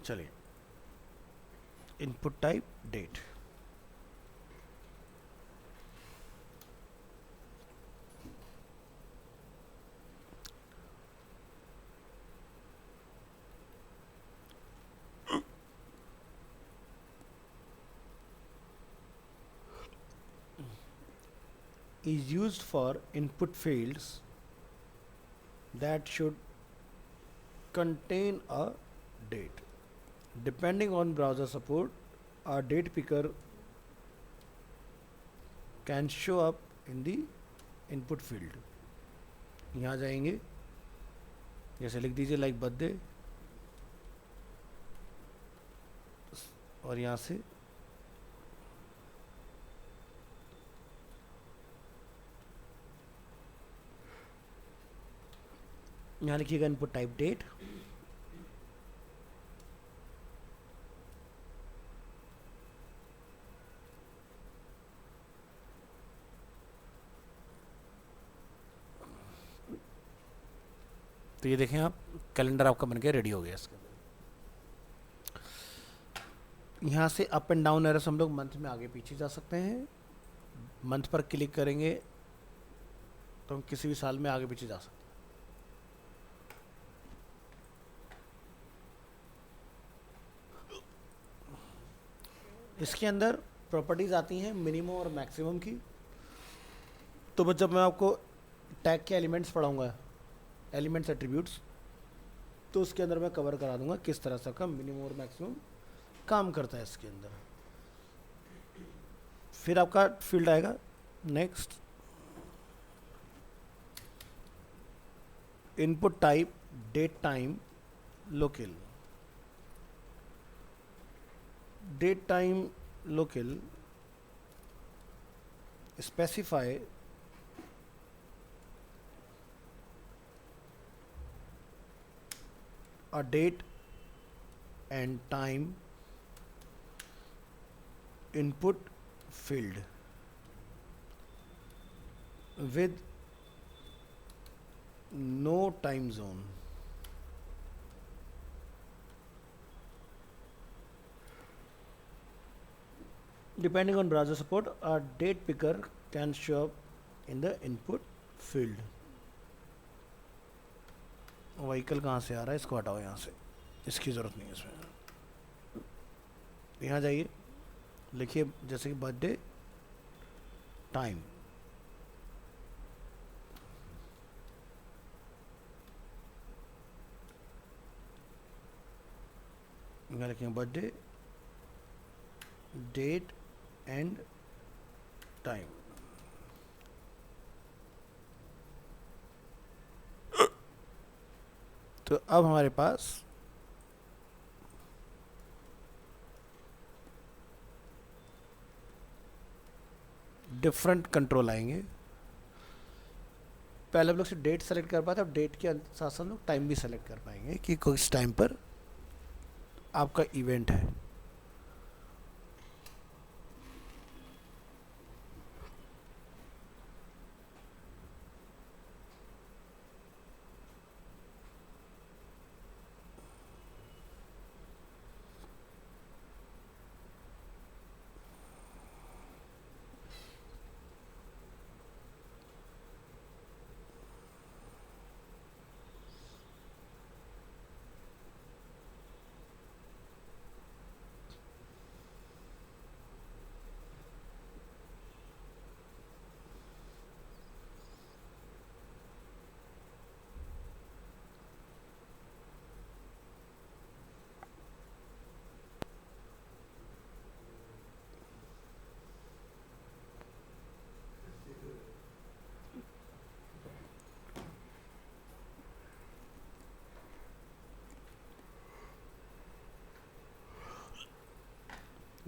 चलिए, input type date. is used for input fields that should contain a date. Depending on browser support, a date picker can show up in the input field. यहाँ जाएंगे, जैसे लिख दीजिए like birthday, और यहाँ से यहाँ लिखिएगा इनपुट टाइप डेट. तो ये देखें आप, कैलेंडर आपका बनके रेडी हो गया. इसके यहाँ से अप एंड डाउन एरोस हम लोग मंथ में आगे पीछे जा सकते हैं. मंथ पर क्लिक करेंगे तो हम किसी भी साल में आगे पीछे जा सकते हैं. इसके अंदर प्रॉपर्टीज़ आती हैं मिनिमम और मैक्सिमम की। तो जब मैं आपको टैग के एलिमेंट्स पढ़ाऊँगा, एलिमेंट्स एट्रीब्यूट्स, तो उसके अंदर मैं कवर करा दूंगा किस तरह से का मिनिमम और मैक्सिमम काम करता है इसके अंदर। फिर आपका फील्ड आएगा next, input type date time local. Date time local specify a date and time input field with no time zone. Depending on browser support, a date picker can show up in the input field. Vehicle कहाँ से आ रहा है, इसको हटाओ यहाँ से, इसकी ज़रूरत नहीं है इसमें। यहाँ जाइए, लिखिए जैसे कि बर्थडे टाइम, यहाँ लिखेंगे बर्थडे डेट एंड टाइम। तो अब हमारे पास डिफरेंट कंट्रोल आएंगे। पहले हम लोग से डेट सेलेक्ट कर पाते, अब डेट के साथ साथ लोग टाइम भी सेलेक्ट कर पाएंगे कि किस टाइम पर आपका इवेंट है।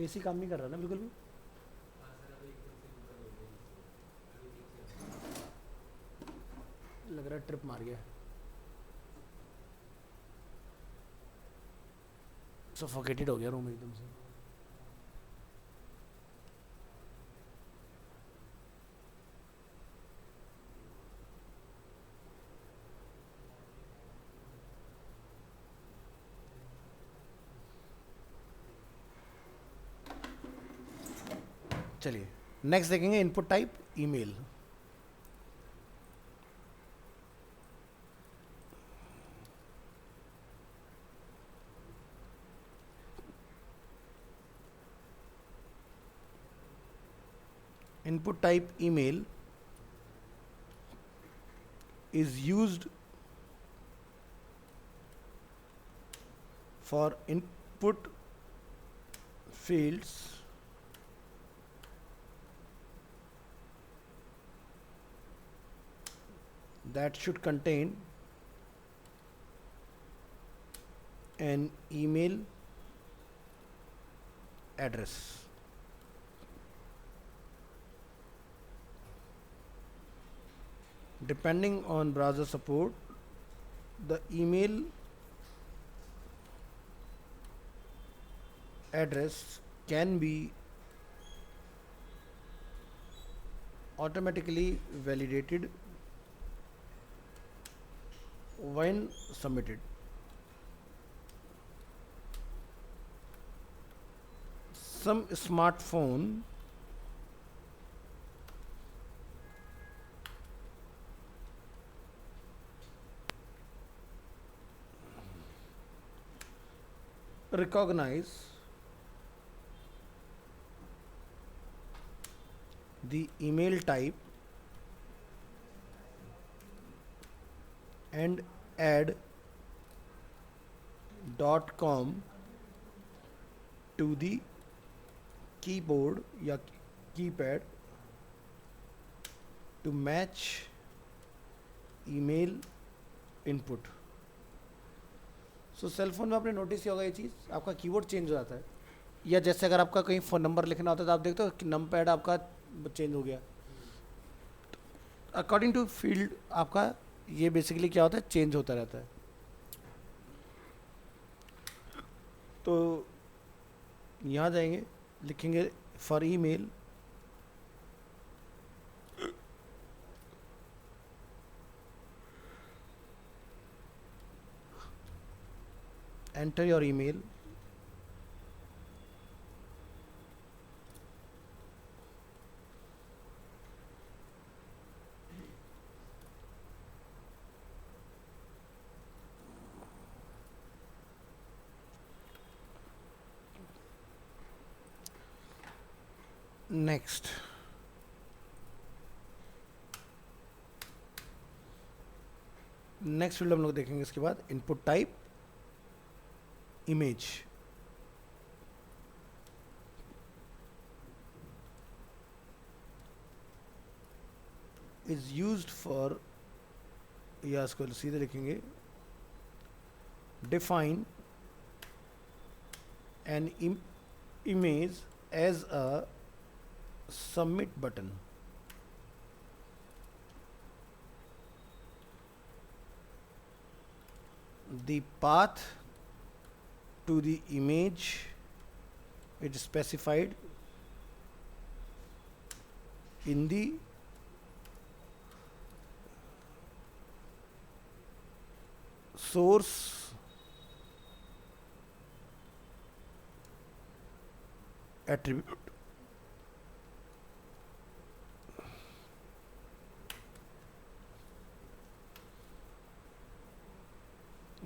एसी काम नहीं कर रहा ना बिल्कुल भी। लग रहा है ट्रिप मार गया, सफोकेटेड हो गया रूम एकदम से। चलिए नेक्स्ट देखेंगे input type email. Input type email is used for input fields that should contain an email address. Depending on browser support, the email address can be automatically validated when submitted. Some smartphone recognize the email type and add .com to the keyboard या keypad to match email input. So cell phone में आपने notice किया होगा ये चीज़, आपका keyboard change हो जाता है, या जैसे अगर आपका कहीं फ़ोन नंबर लिखना होता है तो आप देखते हो कि नम पैड आपका चेंज हो गया, अकॉर्डिंग टू फील्ड आपका ये बेसिकली क्या होता है, चेंज होता रहता है. तो यहाँ जाएंगे, लिखेंगे for email enter your email, next field हम लोग देखेंगे. इसके बाद input type image, is used for, या इसको सीधे लिखेंगे define an image as a submit button. The path to the image is specified in the source attribute.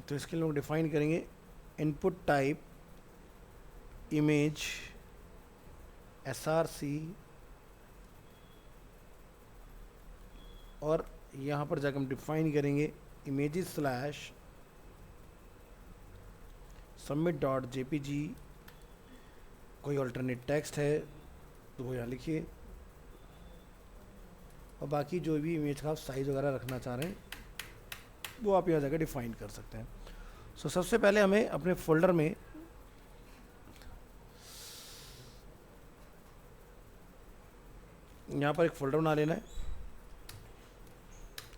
तो इसके लिए लोग डिफाइन करेंगे इनपुट टाइप इमेज src, और यहाँ पर जाकर हम डिफाइन करेंगे images slash submit dot jpg. कोई अल्टरनेट टेक्स्ट है तो वो यहाँ लिखिए, और बाकी जो भी इमेज का आप साइज़ वगैरह रखना चाह रहे हैं वो आप यहाँ जाकर डिफाइन कर सकते हैं. सो सबसे पहले हमें अपने फोल्डर में यहाँ पर एक फोल्डर बना लेना है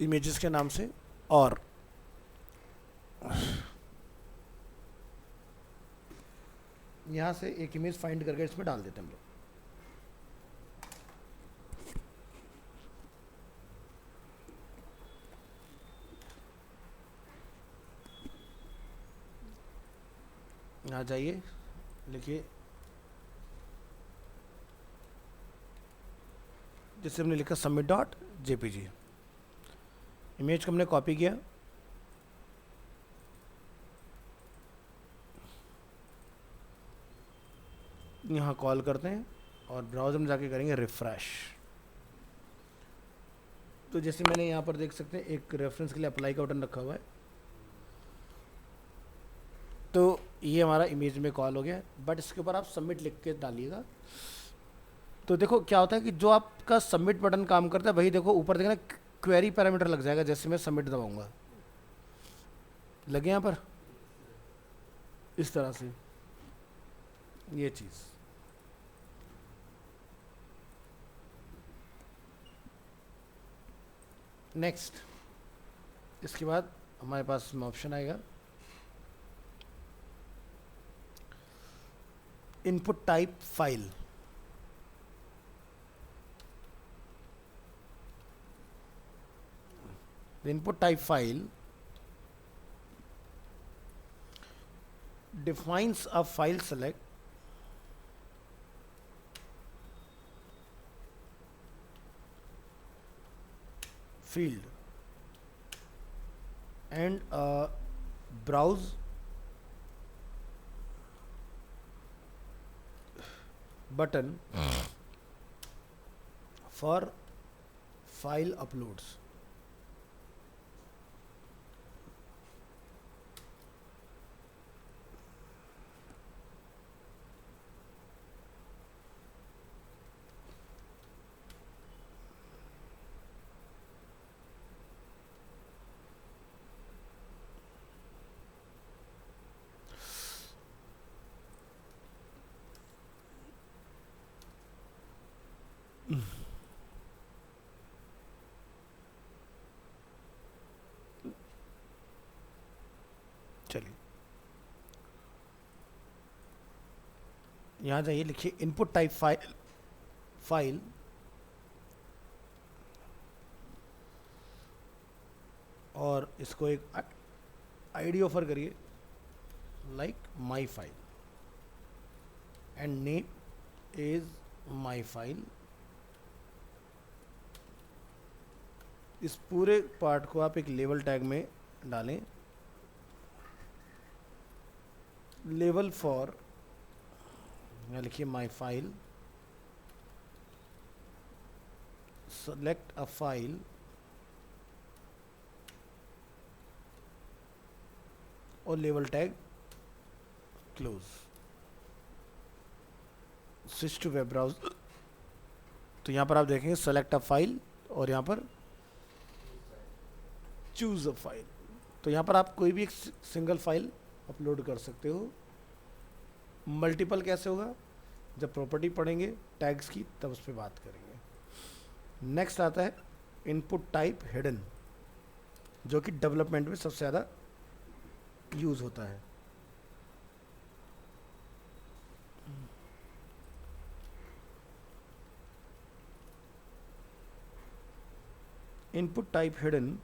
इमेजेस के नाम से, और यहाँ से एक इमेज फाइंड करके इसमें डाल देते हैं हम लोग. यहाँ जाइए, लिखिए जैसे हमने लिखा सबमिट डॉट jpg. इमेज को हमने कॉपी किया, यहाँ कॉल करते हैं और ब्राउज़र में जाके करेंगे रिफ्रेश. तो जैसे मैंने यहाँ पर देख सकते हैं एक रेफरेंस के लिए अप्लाई का बटन रखा हुआ है, तो ये हमारा इमेज में कॉल हो गया, बट इसके ऊपर आप सबमिट लिख के डालिएगा. तो देखो क्या होता है कि जो आपका सबमिट बटन काम करता है वही देखो ऊपर देखना क्वेरी पैरामीटर लग जाएगा जैसे मैं सबमिट दबाऊंगा, लगे यहाँ पर इस तरह से ये चीज़. नेक्स्ट इसके बाद हमारे पास में ऑप्शन आएगा input type file. The input type file defines a file select field and a browse button for file uploads. चलिए यहाँ जाइए, लिखिए इनपुट टाइप फाइल और इसको एक आईडी ऑफर करिए like my file and name is my file. इस पूरे पार्ट को आप एक लेवल टैग में डालें, लेवल फॉर, यहाँ लिखिए my file, select a file और लेवल tag close. Switch to web browser, तो यहाँ पर आप देखेंगे सेलेक्ट अ फाइल और यहाँ पर चूज अ फाइल। तो यहाँ पर आप कोई भी एक सिंगल फाइल अपलोड कर सकते हो। मल्टीपल कैसे होगा, जब प्रॉपर्टी पढ़ेंगे टैग्स की तब उस पर बात करेंगे। नेक्स्ट आता है इनपुट टाइप हिडन, जो कि डेवलपमेंट में सबसे ज़्यादा यूज होता है। Input type hidden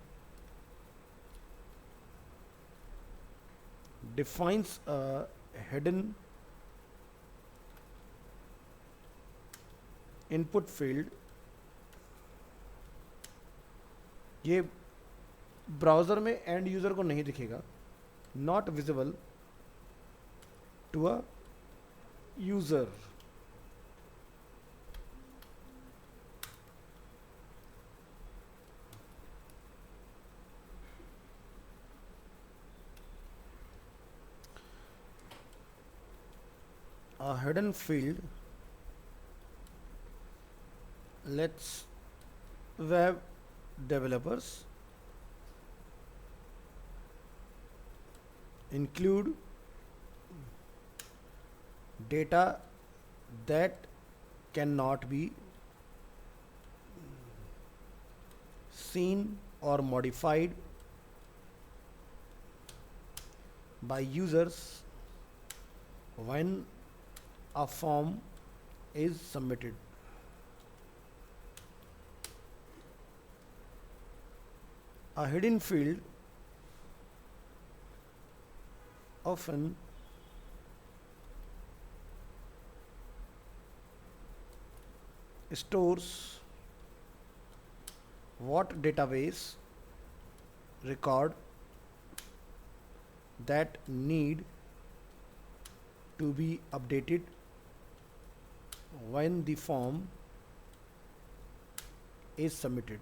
defines a hidden input field। ये ब्राउज़र में एंड यूज़र को नहीं दिखेगा, not visible to a user. A hidden field lets web developers include data that cannot be seen or modified by users when a form is submitted। A hidden field often stores what database record that need to be updated when the form is submitted।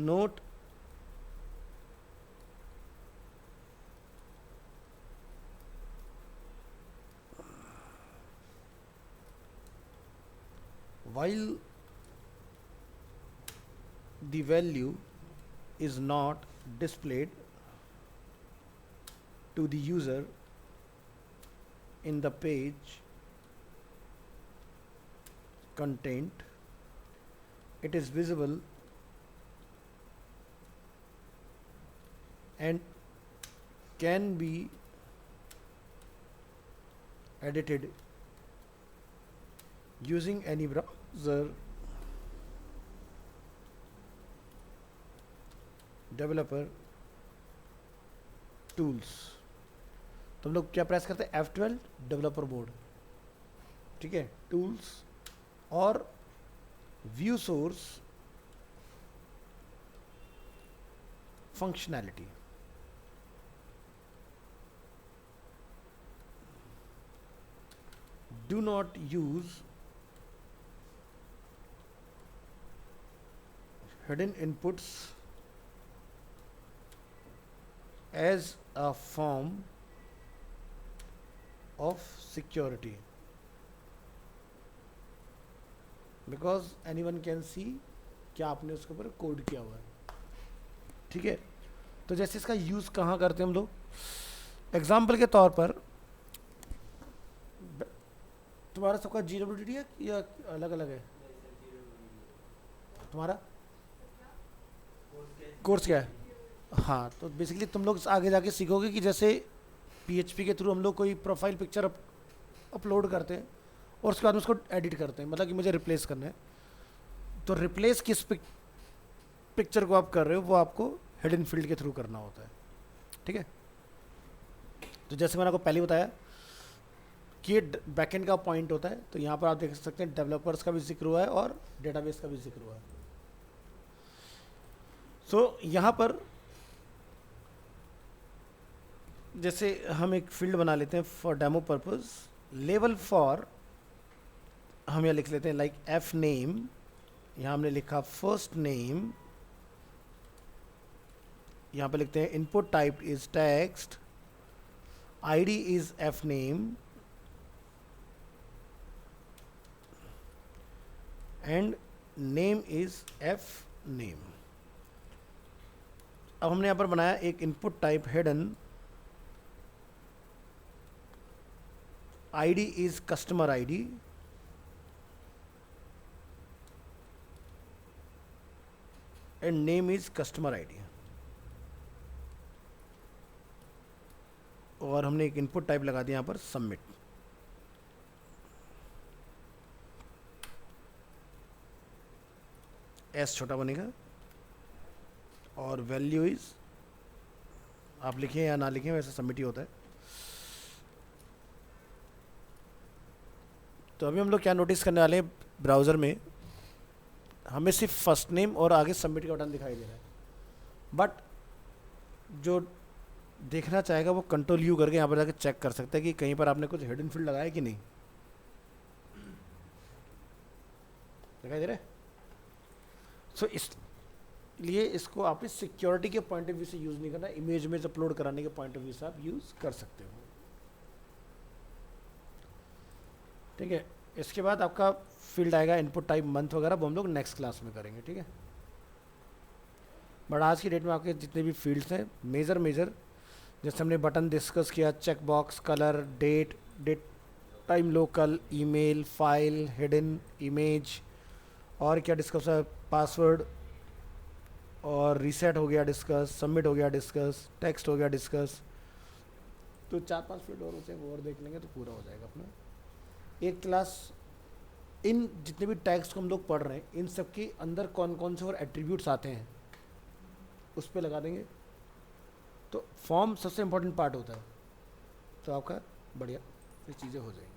Note while the value is not displayed to the user in the page content, it is visible and can be edited using any browser developer tools। तो हम लोग क्या press करते हैं, F12 developer board, ठीक है, tools और view source functionality. do not use hidden inputs as a form of security because anyone can see क्या आपने उसके ऊपर कोड किया हुआ है। ठीक है, तो जैसे इसका यूज़ कहाँ करते हैं हम लोग, एग्जाम्पल के तौर पर तुम्हारा सबका GWT है या अलग अलग है? तुम्हारा कोर्स क्या है? हाँ, तो बेसिकली तुम लोग आगे जाके सीखोगे कि जैसे PHP के थ्रू हम लोग कोई प्रोफाइल पिक्चर अपलोड करते हैं और उसके बाद उसको एडिट करते हैं, मतलब कि मुझे रिप्लेस करना है, तो रिप्लेस किस पिक्चर को आप कर रहे हो वो आपको हिडन फील्ड के थ्रू करना होता है। ठीक है, तो जैसे मैंने आपको पहले बताया कि ये बैकएंड का पॉइंट होता है, तो यहाँ पर आप देख सकते हैं डेवलपर्स का भी जिक्र हुआ है और डेटाबेस का भी जिक्र हुआ है। सो यहाँ पर जैसे हम एक फील्ड बना लेते हैं for demo purpose, level for हम यहाँ लिख लेते हैं लाइक एफ नेम, यहाँ हमने लिखा फर्स्ट नेम, यहाँ पे लिखते हैं input type is text, ID is F name and name is F name. अब हमने यहाँ पर बनाया एक input type hidden, ID is customer ID and name is customer ID, और हमने एक इनपुट टाइप लगा दिया यहाँ पर सबमिट। एस छोटा बनेगा और वैल्यू इज, आप लिखें या ना लिखें वैसे सबमिट ही होता है। तो अभी हम लोग क्या नोटिस करने वाले हैं, ब्राउज़र में हमें सिर्फ फर्स्ट नेम और आगे सबमिट का बटन दिखाई दे रहा है, बट जो देखना चाहेगा वो कंट्रोल यू करके यहाँ पर जाके चेक कर सकता है कि कहीं पर आपने कुछ हिडन फील्ड लगाया कि नहीं। दिखाई दे रहा है? सो इसलिए इसको आपने सिक्योरिटी के पॉइंट ऑफ व्यू से यूज़ नहीं करना, इमेज में अपलोड कराने के पॉइंट ऑफ व्यू से आप यूज़ कर सकते हो। ठीक है, इसके बाद आपका फील्ड आएगा इनपुट टाइप मंथ वगैरह, वो हम लोग नेक्स्ट क्लास में करेंगे। ठीक है, बट आज की डेट में आपके जितने भी फील्ड्स हैं मेजर जैसे हमने बटन डिस्कस किया, check box, colour, date time, local, email, file, hidden, image, और क्या डिस्कस है, पासवर्ड और रीसेट हो गया डिस्कस, सबमिट हो गया डिस्कस, टेक्स्ट हो गया डिस्कस। तो 4-5 फील्ड और होते हैं, वो और देख लेंगे तो पूरा हो जाएगा अपना एक क्लास। इन जितने भी टैग्स को हम लोग पढ़ रहे हैं इन सब के अंदर कौन कौन से और एट्रीब्यूट्स आते हैं उस पर लगा देंगे। तो फॉर्म सबसे इम्पोर्टेंट पार्ट होता है, तो आपका बढ़िया ये चीज़ें हो जाएंगी।